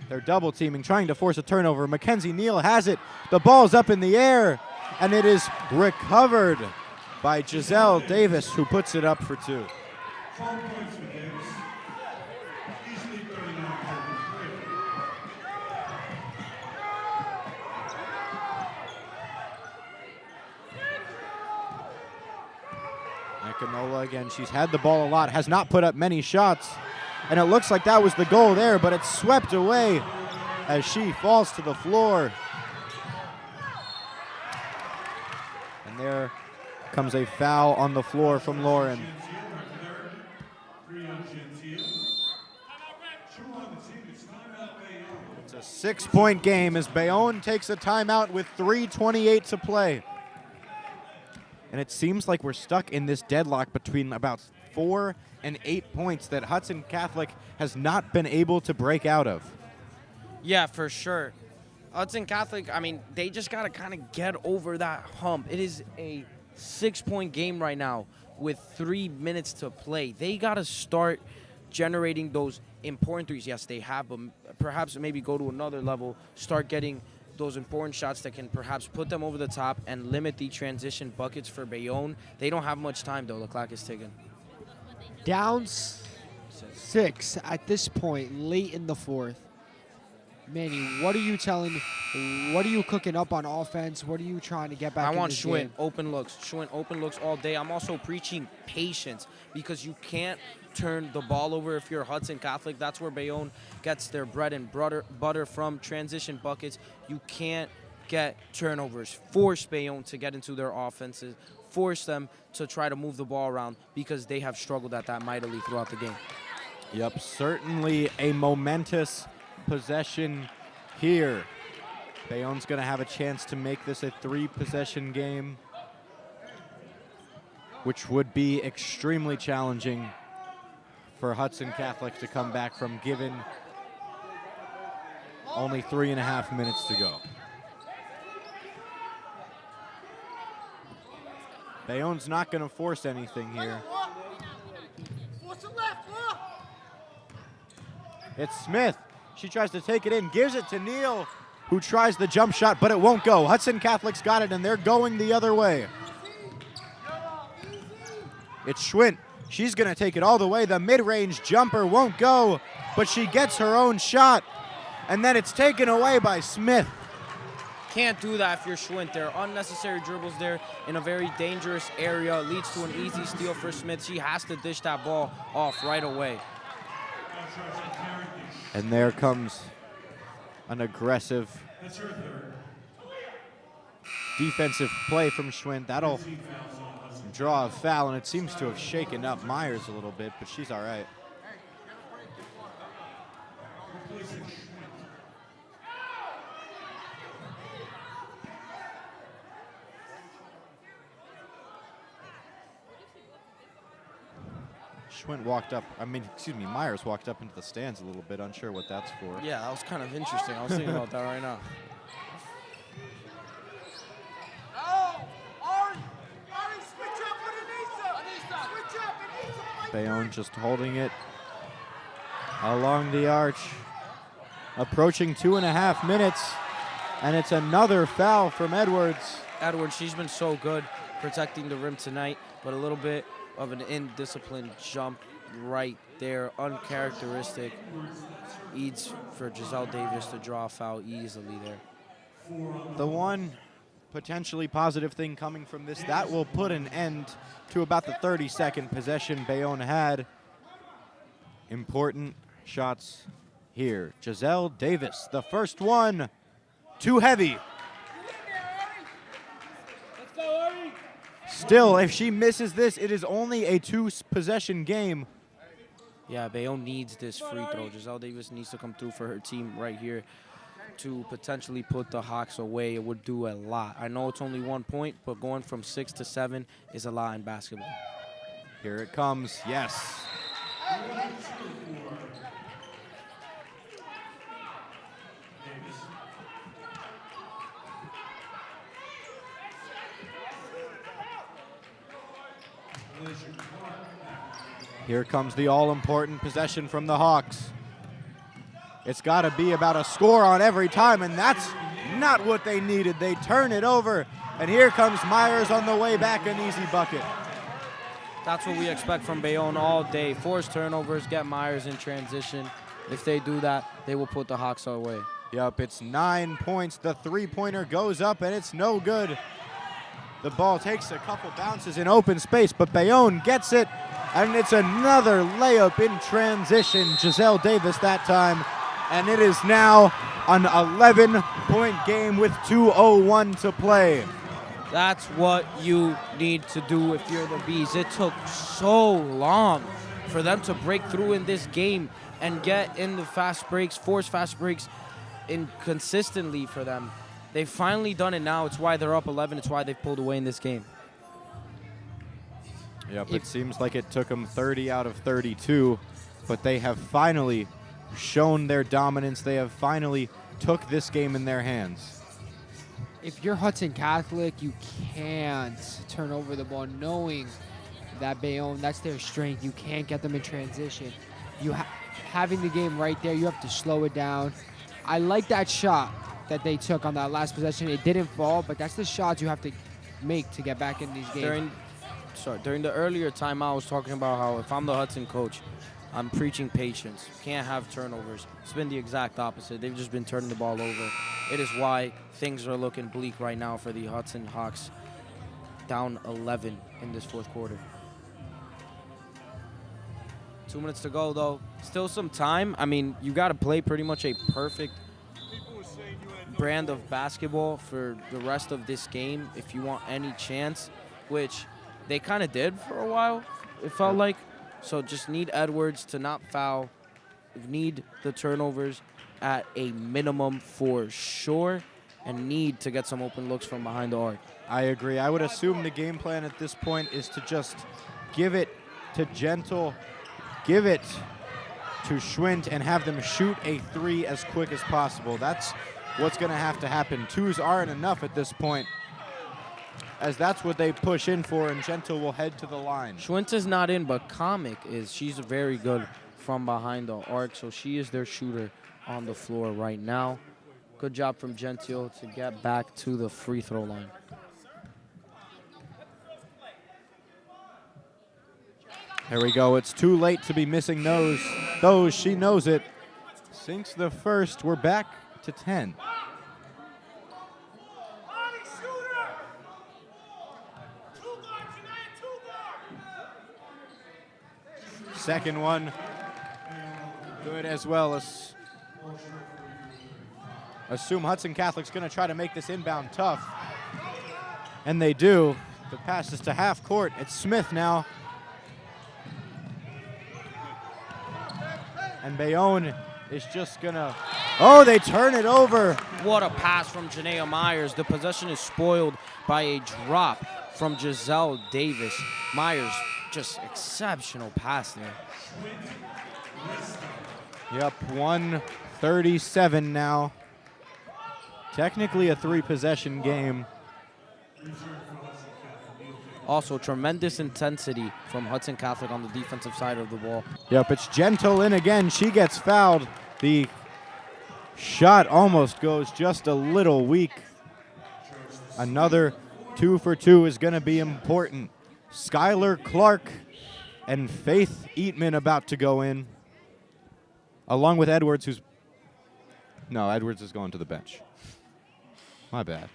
They're double teaming, trying to force a turnover. Mackenzie Neal has it. The ball's up in the air, and it is recovered by Giselle Davis, who puts it up for 2. Akinola again, she's had the ball a lot, has not put up many shots, and it looks like that was the goal there, but it's swept away as she falls to the floor. And there comes a foul on the floor from Lauren. It's a 6-point game as Bayonne takes a timeout with 3:28 to play. And it seems like we're stuck in this deadlock between about 4 and 8 points that Hudson Catholic has not been able to break out of. Yeah, for sure. Hudson Catholic, I mean, they just got to kind of get over that hump. It is a 6-point game right now with 3 minutes to play. They got to start generating those important threes. Yes, they have them. Perhaps maybe go to another level, start getting those important shots that can perhaps put them over the top and limit the transition buckets for Bayonne. They don't have much time, though. The clock is ticking. Down 6 at this point, late in the fourth. Manny, what are you cooking up on offense? What are you trying to get back I in want this Schwinn game? open looks. Schwinn open looks all day. I'm also preaching patience because you can't turn the ball over if you're Hudson Catholic. That's where Bayonne gets their bread and butter from, transition buckets. You can't get turnovers. Force Bayonne to get into their offenses. Force them to try to move the ball around because they have struggled at that mightily throughout the game. Yep, certainly a momentous possession here. Bayonne's going to have a chance to make this a 3-possession game, which would be extremely challenging for Hudson Catholic to come back from, given only 3.5 minutes to go. Bayonne's not going to force anything here. It's Smith. She tries to take it in, gives it to Neal, who tries the jump shot, but it won't go. Hudson Catholic's got it, and they're going the other way. It's Schwint. She's going to take it all the way. The mid-range jumper won't go, but she gets her own shot, and then it's taken away by Smith. Can't do that if you're Schwint. There are unnecessary dribbles there in a very dangerous area. It leads to an easy steal for Smith. She has to dish that ball off right away. And there comes an aggressive defensive play from Schwint. That'll draw a foul, and it seems to have shaken up Myers a little bit, but she's all right. Myers walked up into the stands a little bit, unsure what that's for. Yeah, that was kind of interesting. I was thinking about that right now. Bayonne just holding it along the arch. Approaching 2.5 minutes, and it's another foul from Edwards. Edwards, she's been so good protecting the rim tonight, but a little bit of an indisciplined jump right there, uncharacteristic. Eads for Giselle Davis to draw a foul easily there. The one potentially positive thing coming from this, that will put an end to about the 30-second possession Bayonne had. Important shots here. Giselle Davis, the first one, too heavy. Still, if she misses this, it is only a 2-possession game. Yeah, Bayonne needs this free throw. Giselle Davis needs to come through for her team right here to potentially put the Hawks away. It would do a lot. I know it's only 1 point, but going from 6 to 7 is a lot in basketball. Here it comes, yes. Here comes the all-important possession from the Hawks. It's got to be about a score on every time, and that's not what they needed. They turn it over, and here comes Myers on the way back, an easy bucket. That's what we expect from Bayonne all day. Force turnovers, get Myers in transition. If they do that, they will put the Hawks away. Yep, it's 9 points. The three-pointer goes up, and it's no good. The ball takes a couple bounces in open space, but Bayonne gets it, and it's another layup in transition. Giselle Davis that time, and it is now an 11-point game with 2:01 to play. That's what you need to do if you're the Bees. It took so long for them to break through in this game and get in the fast breaks, force fast breaks consistently for them. They've finally done it now. It's why they're up 11. It's why they've pulled away in this game. Yep, it seems like it took them 30 out of 32, but they have finally shown their dominance. They have finally took this game in their hands. If you're Hudson Catholic, you can't turn over the ball knowing that Bayonne, that's their strength. You can't get them in transition. Having the game right there, you have to slow it down. I like that shot that they took on that last possession. It didn't fall, but that's the shots you have to make to get back in these games. During the earlier time, I was talking about how if I'm the Hudson coach, I'm preaching patience. Can't have turnovers. It's been the exact opposite. They've just been turning the ball over. It is why things are looking bleak right now for the Hudson Hawks, down 11 in this fourth quarter. 2 minutes to go, though. Still some time. I mean, you got to play pretty much a perfect brand of basketball for the rest of this game if you want any chance, which they kind of did for a while, it felt like. So just need Edwards to not foul. Need the turnovers at a minimum for sure, and need to get some open looks from behind the arc. I agree. I would assume the game plan at this point is to just give it to Gentle, give it to Schwint, and have them shoot a 3 as quick as possible. That's what's going to have to happen. 2s aren't enough at this point, as that's what they push in for, and Gentle will head to the line. Schwint is not in, but Comic is. She's very good from behind the arc, so she is their shooter on the floor right now. Good job from Gentile to get back to the free throw line. Here we go. It's too late to be missing those. She knows it. Sinks the first. We're back to 10. Second one, good as well. Assume Hudson Catholic's going to try to make this inbound tough. And they do. The pass is to half court. It's Smith now. And Bayonne is just going to... Oh, they turn it over. What a pass from Janaea Myers. The possession is spoiled by a drop from Giselle Davis. Myers, just exceptional pass there. Yep, 137 now. Technically a 3-possession game. Also, tremendous intensity from Hudson Catholic on the defensive side of the ball. Yep, it's Gentle in again. She gets fouled. The shot almost goes just a little weak. Another 2 for 2 is going to be important. Skylar Clark and Faith Eatman about to go in, along with Edwards, who's... No, Edwards is going to the bench. My bad.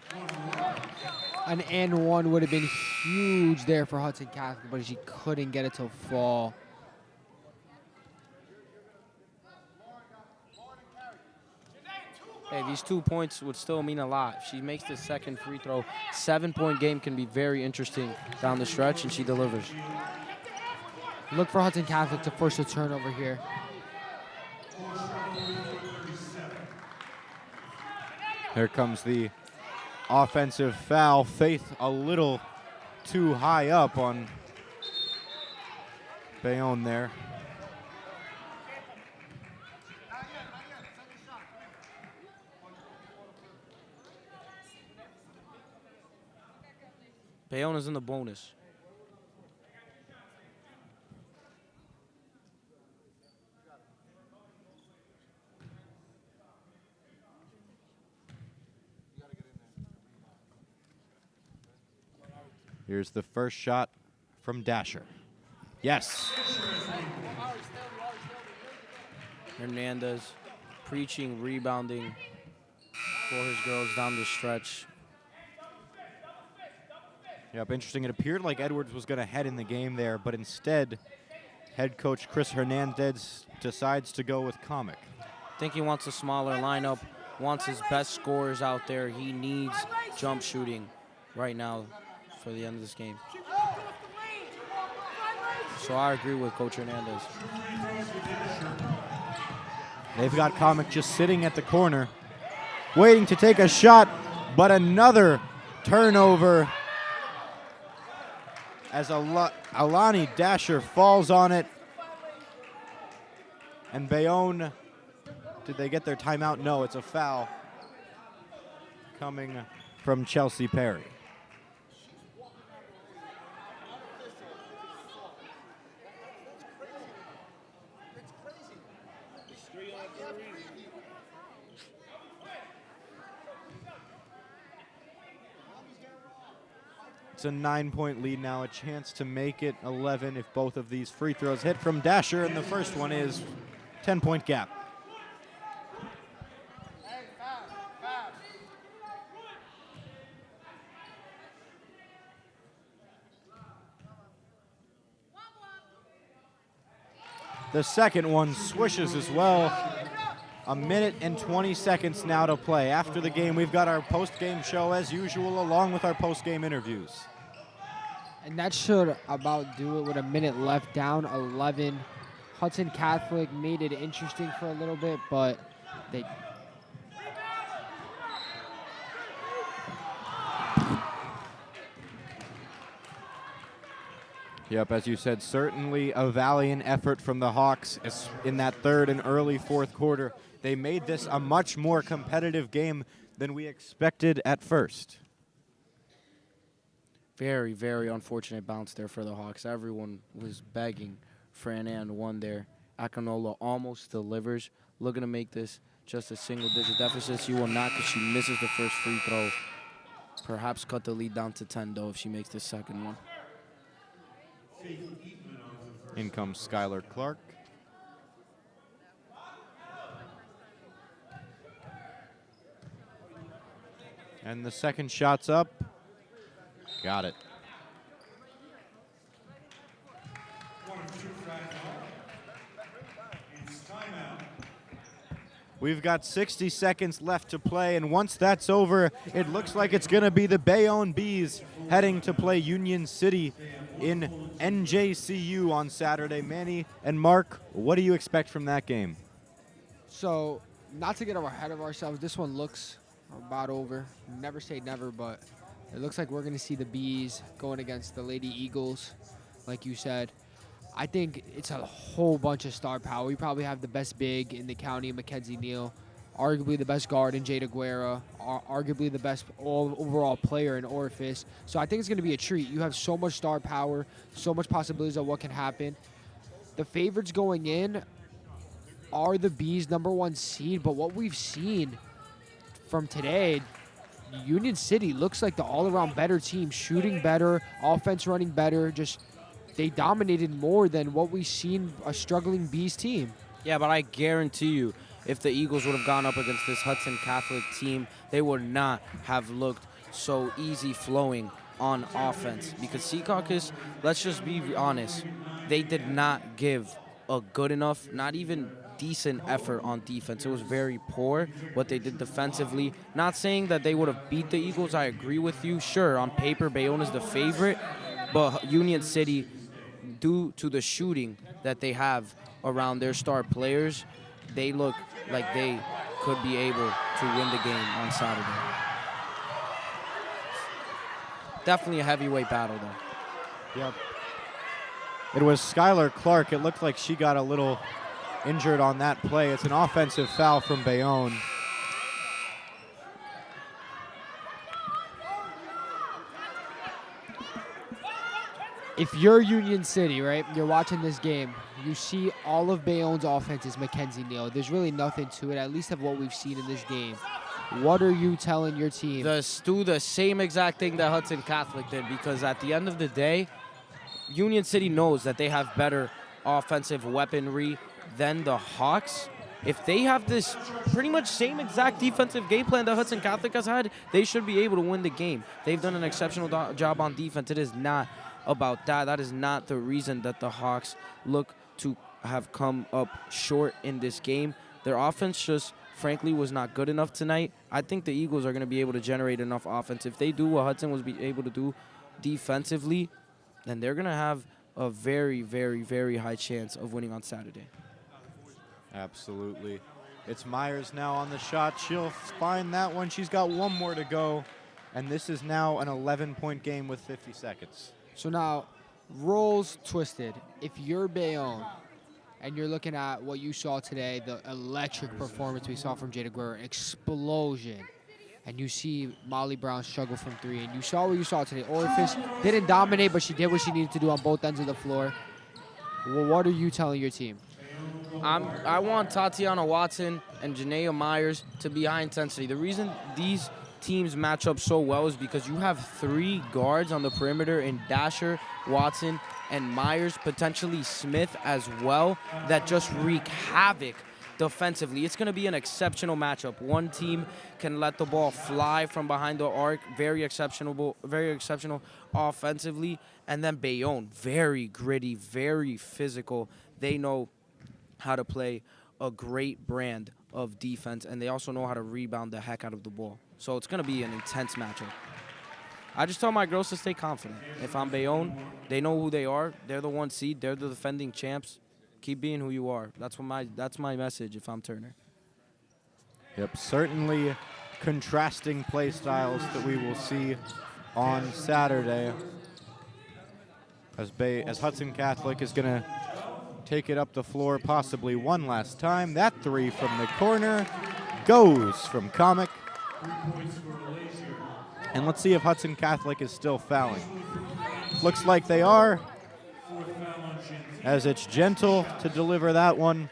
An and one would have been huge there for Hudson Catholic, but she couldn't get it to fall. Hey, these 2 points would still mean a lot. If she makes the second free throw, 7-point game can be very interesting down the stretch, and she delivers. Look for Hudson Catholic to force a turnover here. Here comes the offensive foul. Faith a little too high up on Bayonne there. Bayonne is in the bonus. Here's the first shot from Dasher. Yes. Hernandez preaching, rebounding for his girls down the stretch. Yep, interesting. It appeared like Edwards was going to head in the game there, but instead, head coach Chris Hernandez decides to go with Comic. I think he wants a smaller lineup, wants his best scorers out there. He needs jump shooting right now for the end of this game. So I agree with Coach Hernandez. They've got Comic just sitting at the corner, waiting to take a shot, but another turnover as Alani Dasher falls on it. And Bayonne Did they get their timeout? No, it's a foul coming from Chelsea Perry. It's a 9-point lead now, a chance to make it 11 if both of these free throws hit from Dasher, and the first one is 10-point gap. The second one swishes as well. A minute and 20 seconds now to play. After the game, we've got our post-game show as usual, along with our post-game interviews. And that should about do it with a minute left, down 11. Hudson Catholic made it interesting for a little bit, but they... Yep, as you said, certainly a valiant effort from the Hawks in that third and early fourth quarter. They made this a much more competitive game than we expected at first. Very, very unfortunate bounce there for the Hawks. Everyone was begging for an and one there. Akinola almost delivers, looking to make this just a single-digit deficit. She will not because she misses the first free throw. Perhaps cut the lead down to 10, though, if she makes the second one. In comes Skylar Clark. And the second shot's up. Got it. We've got 60 seconds left to play, and once that's over, it looks like it's going to be the Bayonne Bees heading to play Union City in NJCU on Saturday. Manny and Mark, what do you expect from that game? So, not to get ahead of ourselves, this one looks about over. Never say never, but it looks like we're going to see the Bees going against the Lady Eagles, like you said. I think it's a whole bunch of star power. We probably have the best big in the county, Mackenzie Neal, arguably the best guard in Jada Guerra, arguably the best overall player in Orifice. So I think it's going to be a treat. You have so much star power, so much possibilities of what can happen. The favorites going in are the Bees' #1 seed, but what we've seen from today, Union City looks like the all-around better team, shooting better, offense running better, just they dominated more than what we've seen a struggling Bees team. Yeah, but I guarantee you, if the Eagles would have gone up against this Hudson Catholic team, they would not have looked so easy flowing on offense. Because Secaucus, let's just be honest, they did not give a good enough, not even decent effort on defense. It was very poor what they did defensively. Not saying that they would have beat the Eagles. I agree with you. Sure, on paper, Bayonne is the favorite, but Union City, due to the shooting that they have around their star players, they look like they could be able to win the game on Saturday. Definitely a heavyweight battle, though. Yep. It was Skylar Clark. It looked like she got a little injured on that play. It's an offensive foul from Bayonne. If you're Union City, right, you're watching this game, you see all of Bayonne's offense is Mackenzie Neal. There's really nothing to it, at least of what we've seen in this game. What are you telling your team? Do the same exact thing that Hudson Catholic did, because at the end of the day, Union City knows that they have better offensive weaponry than the Hawks. If they have this pretty much same exact defensive game plan that Hudson Catholic has had, they should be able to win the game. They've done an exceptional job on defense. It is not about that. That is not the reason that the Hawks look to have come up short in this game. Their offense just, frankly, was not good enough tonight. I think the Eagles are going to be able to generate enough offense. If they do what Hudson was able to do defensively, then they're going to have a very, very, very high chance of winning on Saturday. Absolutely. It's Myers now on the shot. She'll find that one. She's got one more to go. And this is now an 11-point game with 50 seconds. So now, roles twisted. If you're Bayonne and you're looking at what you saw today, the electric performance we saw from Jada Guerrero, explosion. And you see Molly Brown struggle from 3, and you saw what you saw today. Orifice didn't dominate, but she did what she needed to do on both ends of the floor. Well, what are you telling your team? I want Tatiana Watson and Janaea Myers to be high intensity. The reason these teams match up so well is because you have 3 guards on the perimeter in Dasher, Watson, and Myers, potentially Smith as well, that just wreak havoc defensively. It's going to be an exceptional matchup. One team can let the ball fly from behind the arc, very exceptional offensively, and then Bayonne, very gritty, very physical. They know how to play a great brand of defense, and they also know how to rebound the heck out of the ball. So it's going to be an intense matchup. I just tell my girls to stay confident. If I'm Bayonne, they know who they are. They're the 1 seed. They're the defending champs. Keep being who you are. That's my message if I'm Turner. Yep, certainly contrasting play styles that we will see on Saturday. As Hudson Catholic is going to take it up the floor possibly one last time. That 3 from the corner goes from Comic. And let's see if Hudson Catholic is still fouling. Looks like they are, as it's Gentle to deliver that one.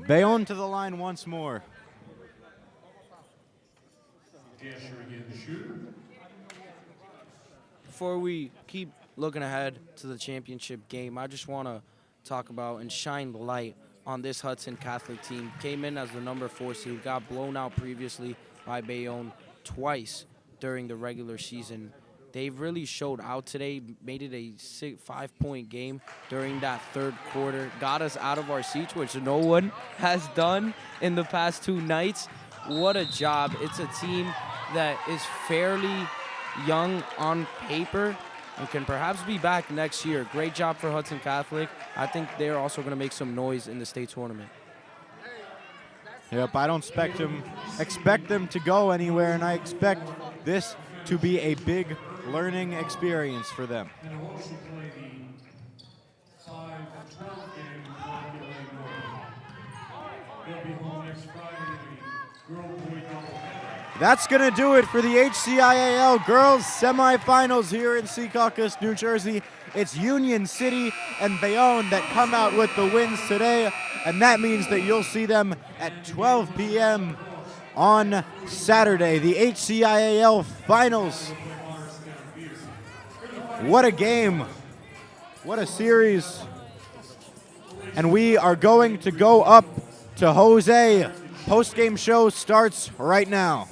Bayonne to the line once more. Before we keep looking ahead to the championship game, I just want to talk about and shine light on this Hudson Catholic team. Came in as the number 4 seed, got blown out previously by Bayonne twice during the regular season. They really showed out today, made it a 5-point game during that 3rd quarter, got us out of our seats, which no one has done in the past 2 nights. What a job. It's a team that is fairly young on paper and can perhaps be back next year. Great job for Hudson Catholic. I think they're also going to make some noise in the state tournament. Yep, I don't expect them to go anywhere, and I expect this to be a big learning experience for them. That's going to do it for the HCIAL Girls Semifinals here in Secaucus, New Jersey. It's Union City and Bayonne that come out with the wins today, and that means that you'll see them at 12 p.m. on Saturday, the HCIAL Finals. What a game. What a series. And we are going to go up to Jose. Post-game show starts right now.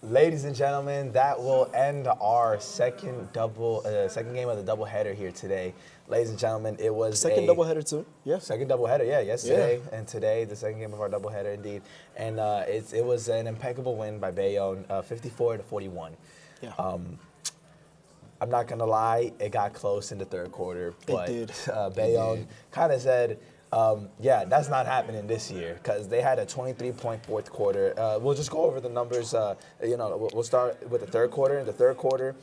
Ladies and gentlemen, that will end our second game of the doubleheader here today. Ladies and gentlemen, it was Second doubleheader too. Yeah. Second doubleheader, yeah, yesterday and today, the second game of our doubleheader indeed. And it was an impeccable win by Bayonne, 54-41. Yeah. I'm not gonna lie, it got close in the 3rd quarter, but did. Bayonne kind of said, yeah, that's not happening this year because they had a 23-point 4th quarter. We'll just go over the numbers. We'll start with the 3rd quarter. In the 3rd quarter,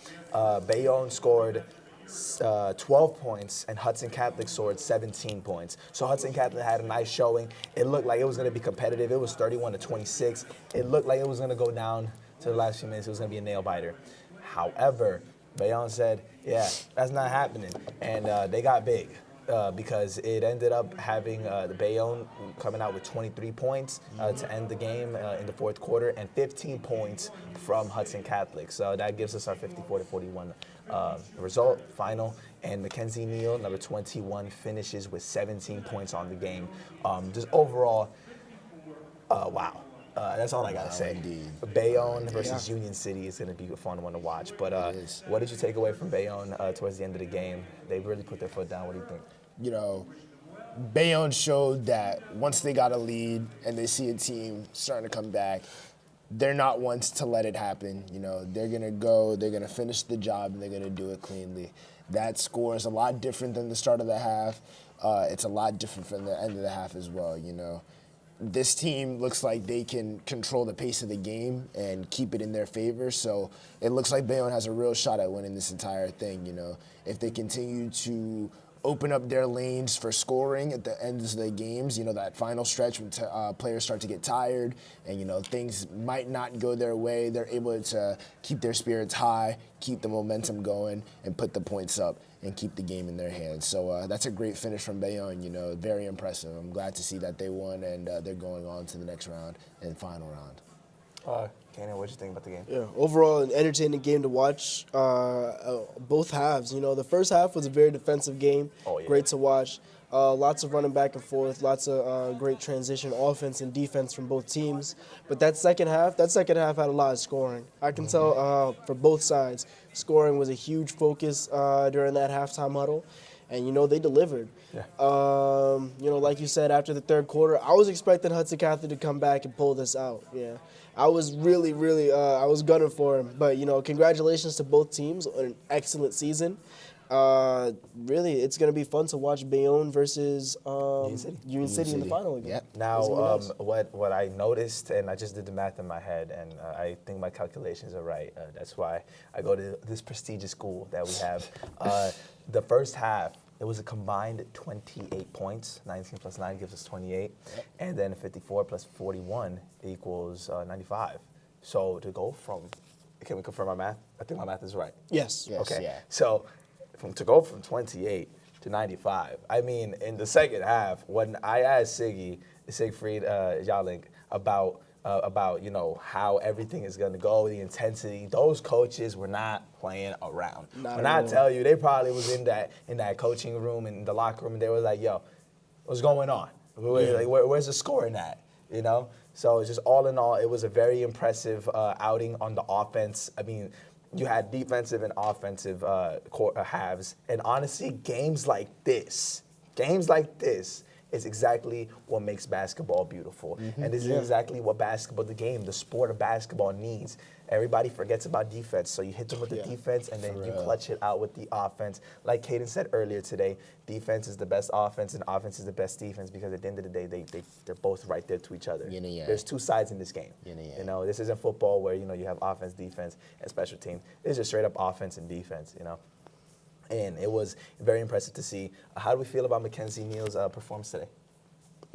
Bayonne scored 12 points and Hudson Catholic scored 17 points. So Hudson Catholic had a nice showing. It looked like it was going to be competitive. It was 31-26. It looked like it was going to go down to the last few minutes. It was going to be a nail biter. However, Bayonne said, yeah, that's not happening. And they got big. Because it ended up having the Bayonne coming out with 23 points to end the game in the 4th quarter and 15 points from Hudson Catholic. So that gives us our 54-41 result, final. And Mackenzie Neal, number 21, finishes with 17 points on the game. Just overall, wow. That's all I gotta Wow, say. indeed. Bayonne versus Union City is gonna be a fun one to watch. But is. what did you take away from Bayonne towards the end of the game? They really put their foot down. What do you think? You know, Bayonne showed that once they got a lead and they see a team starting to come back, they're not ones to let it happen. You know, they're gonna finish the job, and they're gonna do it cleanly. That score is a lot different than the start of the half. It's a lot different from the end of the half as well. You know, this team looks like they can control the pace of the game and keep it in their favor. So it looks like Bayonne has a real shot at winning this entire thing. You know, if they continue to open up their lanes for scoring at the ends of the games, you know, that final stretch when players start to get tired and, you know, things might not go their way, they're able to keep their spirits high, keep the momentum going, and put the points up and keep the game in their hands. So that's a great finish from Bayonne, you know, very impressive. I'm glad to see that they won and they're going on to the next round and final round. Kanan, what did you think about the game? Yeah, overall, an entertaining game to watch. Both halves. You know, the first half was a very defensive game. Oh, yeah. Great to watch. Lots of running back and forth. Lots of great transition offense and defense from both teams. But that second half had a lot of scoring. I can tell for both sides, scoring was a huge focus during that halftime huddle. And, you know, they delivered. Yeah. You know, like you said, after the third quarter, I was expecting Hudson Catholic to come back and pull this out. Yeah. I was really, I was gunning for him. But, you know, congratulations to both teams on an excellent season. Really, it's going to be fun to watch Bayonne versus Union City in the final again. Yep. Now, It's gonna be nice. what I noticed, and I just did the math in my head, and I think my calculations are right. That's why I go to this prestigious school that we have. The first half, it was a combined 28 points. 19 plus 9 gives us 28. Yep. And then 54 plus 41 equals 95. So to go from, can we confirm my math? I think my math is right. Yes. Okay. Yeah. So to go from 28 to 95, I mean, in the second half, when I asked Siegfried Jalink about, you know, how everything is going to go, the intensity, those coaches were not playing around. When I tell you, they probably was in that coaching room and the locker room, and they were like, yo, what's going on? Like, where's the scoring at? You know? So it's just all in all, it was a very impressive outing on the offense. I mean, you had defensive and offensive halves. And honestly, games like this is exactly what makes basketball beautiful. And this is exactly what the sport of basketball needs. Everybody forgets about defense, so you hit them with the defense, and then you clutch it out with the offense. Like Caden said earlier today, defense is the best offense, and offense is the best defense, because at the end of the day, they're both right there to each other. Yin and yang. There's two sides in this game. Yin and yang. You know, this isn't football where, you know, you have offense, defense, and special teams. It's just straight up offense and defense, you know. And it was very impressive to see. How do we feel about Mackenzie Neal's performance today?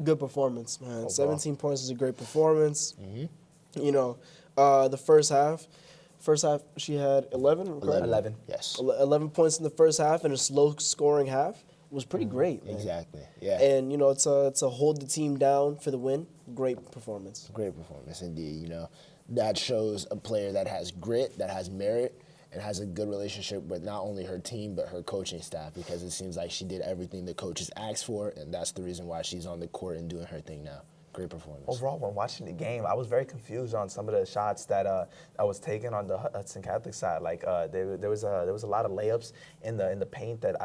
Good performance, man. Overall. 17 points is a great performance. You know, the first half she had 11, correct? 11. Yes. 11 points in the first half and a slow scoring half was pretty great, man. Exactly. Yeah. And, you know, it's a hold the team down for the win. Great performance. Great performance indeed. You know, that shows a player that has grit, that has merit, and has a good relationship with not only her team but her coaching staff, because it seems like she did everything the coaches asked for, and that's the reason why she's on the court and doing her thing now. Great performance. Overall, when watching the game, I was very confused on some of the shots that I was taking on the Hudson Catholic side. Like there was a lot of layups in the paint that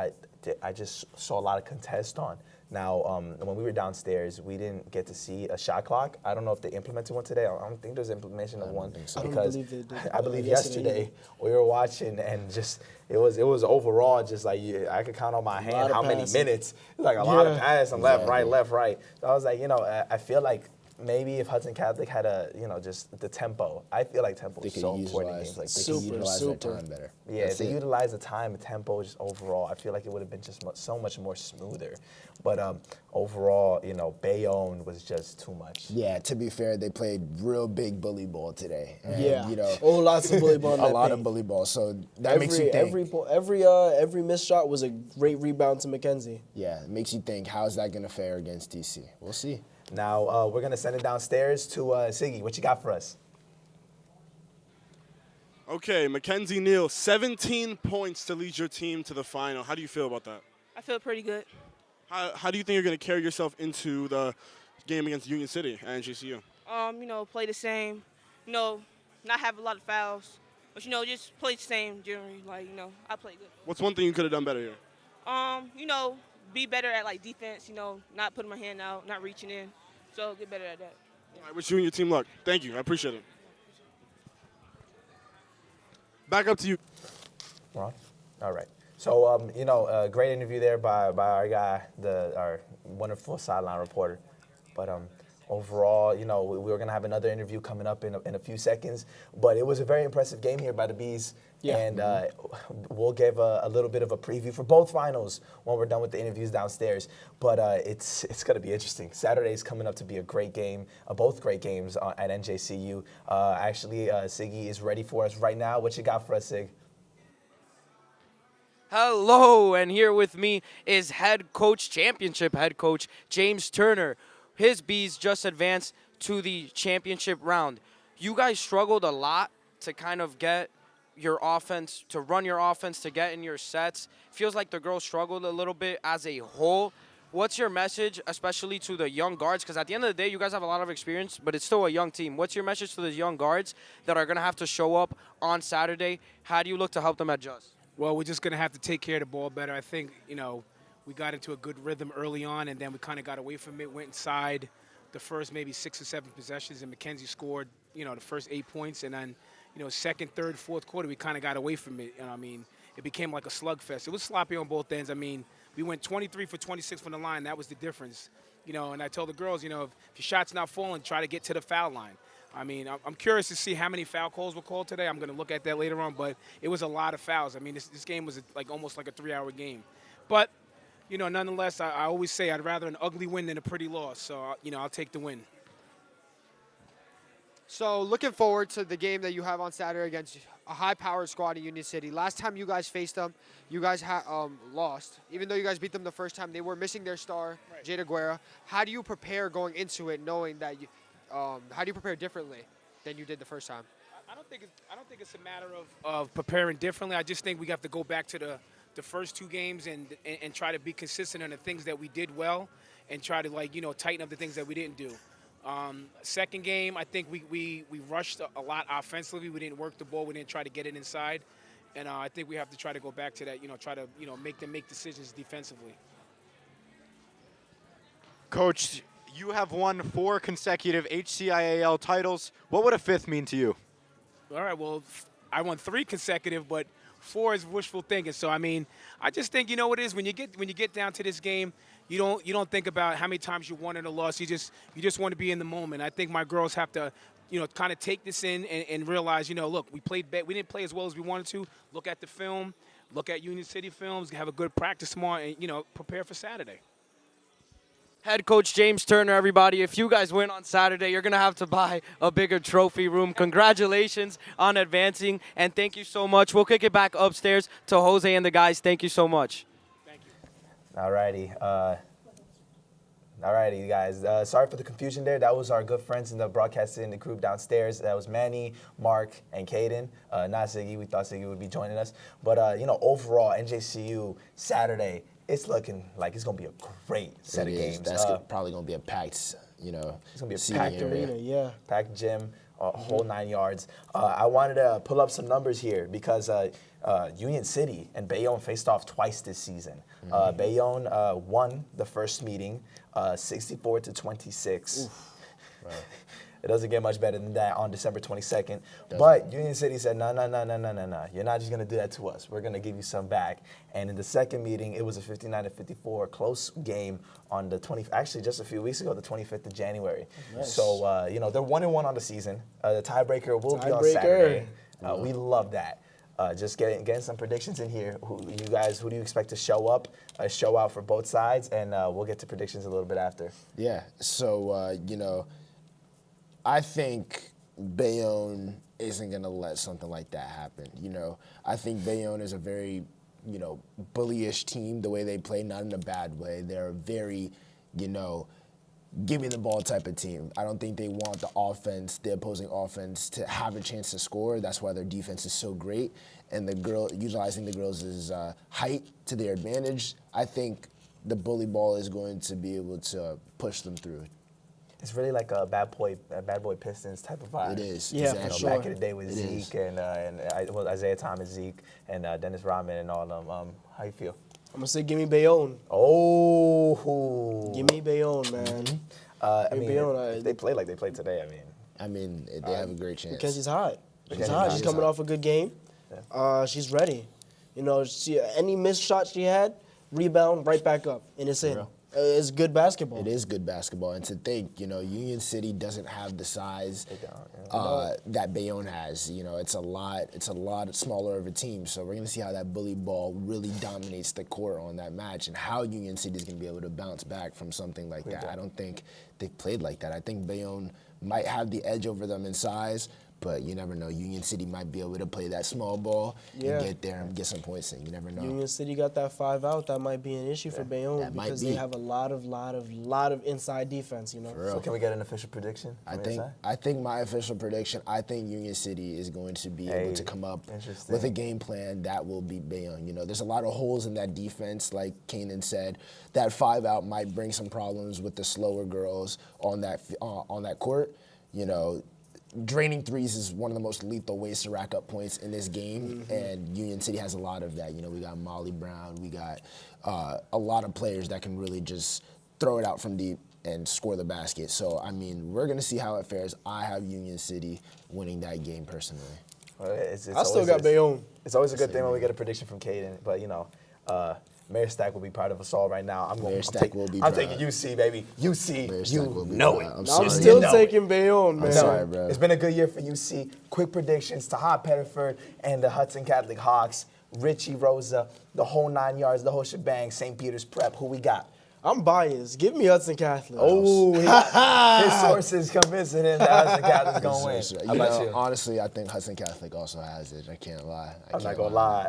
I just saw a lot of contest on. Now, when we were downstairs, we didn't get to see a shot clock. I don't know if they implemented one today. I don't think there's implementation of one, think so. I don't because believe they did. I believe Yesterday yesterday we were watching, and just it was overall just like I could count on my hand of how many passing. minutes. It was like a lot of Yeah. passing, left, right. So I was like, you know, I feel like maybe if Hudson Catholic had just the tempo. I feel like tempo They is could so important in utilize, games like they this. could Super, utilize their super. time better. Yeah, That's if they it. utilize the time and tempo just overall, I feel like it would have been just so much more smoother. But overall, you know, Bayonne was just too much. Yeah, to be fair, they played real big bully ball today. And, Yeah. you know, Oh, lots of bully ball in a that lot paint. of bully ball. So that makes you think. Every missed shot was a great rebound to Mackenzie. Yeah, it makes you think, how's that going to fare against DC? We'll see. Now we're gonna send it downstairs to Siggy. What you got for us? Okay, Mackenzie Neal, 17 points to lead your team to the final. How do you feel about that? I feel pretty good. How do you think you're going to carry yourself into the game against Union City and GCU? Play the same. You know, not have a lot of fouls, but just play the same generally. I play good. What's one thing you could have done better here? Be better at defense. Not putting my hand out, not reaching in. So get better at that. I wish you and your team luck. Thank you. I appreciate it. Back up to you. Ron? All right. So, great interview there by our guy, our wonderful sideline reporter. But overall, we're going to have another interview coming up in a few seconds. But it was a very impressive game here by the Bees. Yeah. And we'll give a little bit of a preview for both finals when we're done with the interviews downstairs. But it's going to be interesting. Saturday's coming up to be a great game, both great games at NJCU. Actually, Siggy is ready for us right now. What you got for us, Sig? Hello, and here with me is championship head coach James Turner. His Bees just advanced to the championship round. You guys struggled a lot to kind of get your offense, to run your offense, to get in your sets. Feels like the girls struggled a little bit as a whole. What's your message, especially to the young guards? Because at the end of the day, you guys have a lot of experience, but it's still a young team. What's your message to the young guards that are going to have to show up on Saturday? How do you look to help them adjust? Well, we're just going to have to take care of the ball better. I think, we got into a good rhythm early on, and then we kind of got away from it, went inside the first maybe 6 or 7 possessions, and Mackenzie scored, the first 8 points. And then, second, third, fourth quarter, we kind of got away from it. It became like a slugfest. It was sloppy on both ends. We went 23 for 26 from the line. That was the difference. And I told the girls, if your shot's not falling, try to get to the foul line. I'm curious to see how many foul calls were called today. I'm going to look at that later on, but it was a lot of fouls. This game was almost like a 3-hour game. But, nonetheless, I always say I'd rather an ugly win than a pretty loss. So, I'll take the win. So looking forward to the game that you have on Saturday against a high-powered squad in Union City. Last time you guys faced them, you guys lost. Even though you guys beat them the first time, they were missing their star, right, Jada Guerra. How do you prepare going into it, knowing that how do you prepare differently than you did the first time? I don't think it's a matter of preparing differently. I just think we have to go back to the first 2 games and try to be consistent on the things that we did well, and try to tighten up the things that we didn't do. Second game, I think we rushed a lot offensively. We didn't work the ball. We didn't try to get it inside. And I think we have to try to go back to that, try to, make them make decisions defensively. Coach, you have won 4 consecutive HCIAL titles. What would a 5th mean to you? All right, well, I won 3 consecutive, but 4 is wishful thinking. So, I just think, what it is, when you get down to this game, you don't think about how many times you won or lost. You just want to be in the moment. I think my girls have to, kind of take this in and realize, look, we didn't play as well as we wanted to. Look at the film, look at Union City films, have a good practice tomorrow, and prepare for Saturday. Head coach James Turner, everybody. If you guys win on Saturday, you're going to have to buy a bigger trophy room. Congratulations on advancing, and thank you so much. We'll kick it back upstairs to Jose and the guys. Thank you so much. Thank you. All righty. You guys. Sorry for the confusion there. That was our good friends in the broadcasting group downstairs. That was Manny, Mark, and Caden. Not Siggy. We thought Siggy would be joining us. But, overall, NJCU Saturday, it's looking like it's going to be a great set of games. That's probably going to be a packed, It's going to be a seating packed area. Arena, yeah. Packed gym, a whole 9 yards. I wanted to pull up some numbers here because Union City and Bayonne faced off twice this season. Bayonne won the first meeting 64-26. Wow. It doesn't get much better than that on December 22nd. But Union City said, no. You're not just going to do that to us. We're going to give you some back. And in the second meeting, it was a 59-54 close game on the actually just a few weeks ago, the 25th of January. Nice. So, they're 1-1 on the season. The tiebreaker will be on Saturday. We love that. Just getting some predictions in here. Who do you expect to show up, show out for both sides? And we'll get to predictions a little bit after. Yeah, so, I think Bayonne isn't going to let something like that happen. I think Bayonne is a very, bullyish team, the way they play, not in a bad way. They're a very, give me the ball type of team. I don't think they want the opposing offense, to have a chance to score. That's why their defense is so great. And utilizing the girls' height to their advantage, I think the bully ball is going to be able to push them through. It's really like a bad boy Pistons type of vibe. It is. Yeah, exactly. for sure. Back in the day with Zeke and Isaiah Thomas, Zeke, and Dennis Rodman and all of them. How you feel? I'm gonna say, give me Bayonne. Oh, Give me Bayonne, man. I mean, Bayonne, if they play like they played today, I mean, they have a great chance. Mackenzie's hot. She's Mackenzie's hot. hot. She's coming off a good game. She's ready. You know, any missed shot she had, rebound, right back up, and it's in. It's good basketball. It is good basketball, and to think, Union City doesn't have the size that Bayonne has. It's a lot smaller of a team. So we're gonna see how that bully ball really dominates the court on that match, and how Union City is gonna be able to bounce back from something like that. I don't think they've played like that. I think Bayonne might have the edge over them in size. But you never know. Union City might be able to play that small ball and get there and get some points in. You never know. Union City got that 5 out. That might be an issue for Bayonne because they have a lot of inside defense. So can we get an official prediction? I think my official prediction. I think Union City is going to be able to come up with a game plan that will beat Bayonne. There's a lot of holes in that defense, like Kanan said. That 5 out might bring some problems with the slower girls on that court. Draining threes is one of the most lethal ways to rack up points in this game, and Union City has a lot of that. We got Molly Brown, we got a lot of players that can really just throw it out from deep and score the basket. So, I mean, we're going to see how it fares. I have Union City winning that game personally. I still got Bayonne. It's always a good thing when we get a prediction from Caden, but Mayor Stack will be proud of us all right now. I'm taking UC, baby. UC, you know it. I'm still taking Bayonne, man. I'm sorry, bro. It's been a good year for UC. Quick predictions to Hot Pettiford and the Hudson Catholic Hawks. Richie, Rosa, the whole 9 yards, the whole shebang. St. Peter's Prep. Who we got? I'm biased. Give me Hudson Catholic. Oh, his sources convincing him that Hudson Catholic's going to win. How about you? Honestly, I think Hudson Catholic also has it. I can't lie. I'm not going to lie.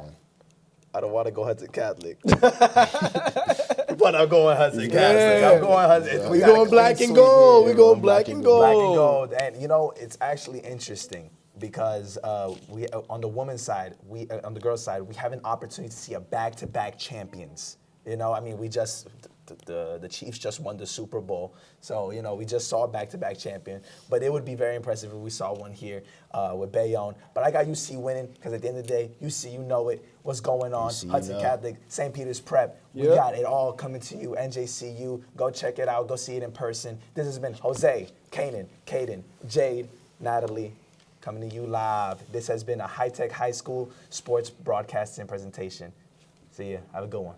I don't want to go Hudson Catholic. But I'm going Hudson Catholic. I'm going Hudson. We're going black and gold. We're going black and gold. Black and gold. And, it's actually interesting because we on the women's side, on the girls' side, we have an opportunity to see a back-to-back champions. We just... The Chiefs just won the Super Bowl. So, we just saw a back-to-back champion. But it would be very impressive if we saw one here with Bayonne. But I got UC winning because at the end of the day, UC, you know it. What's going on? Hudson Catholic, St. Peter's Prep. We got it all coming to you. NJCU. Go check it out. Go see it in person. This has been Jose, Kanan, Caden, Jade, Natalie, coming to you live. This has been a High Tech High School sports broadcasting presentation. See ya. Have a good one.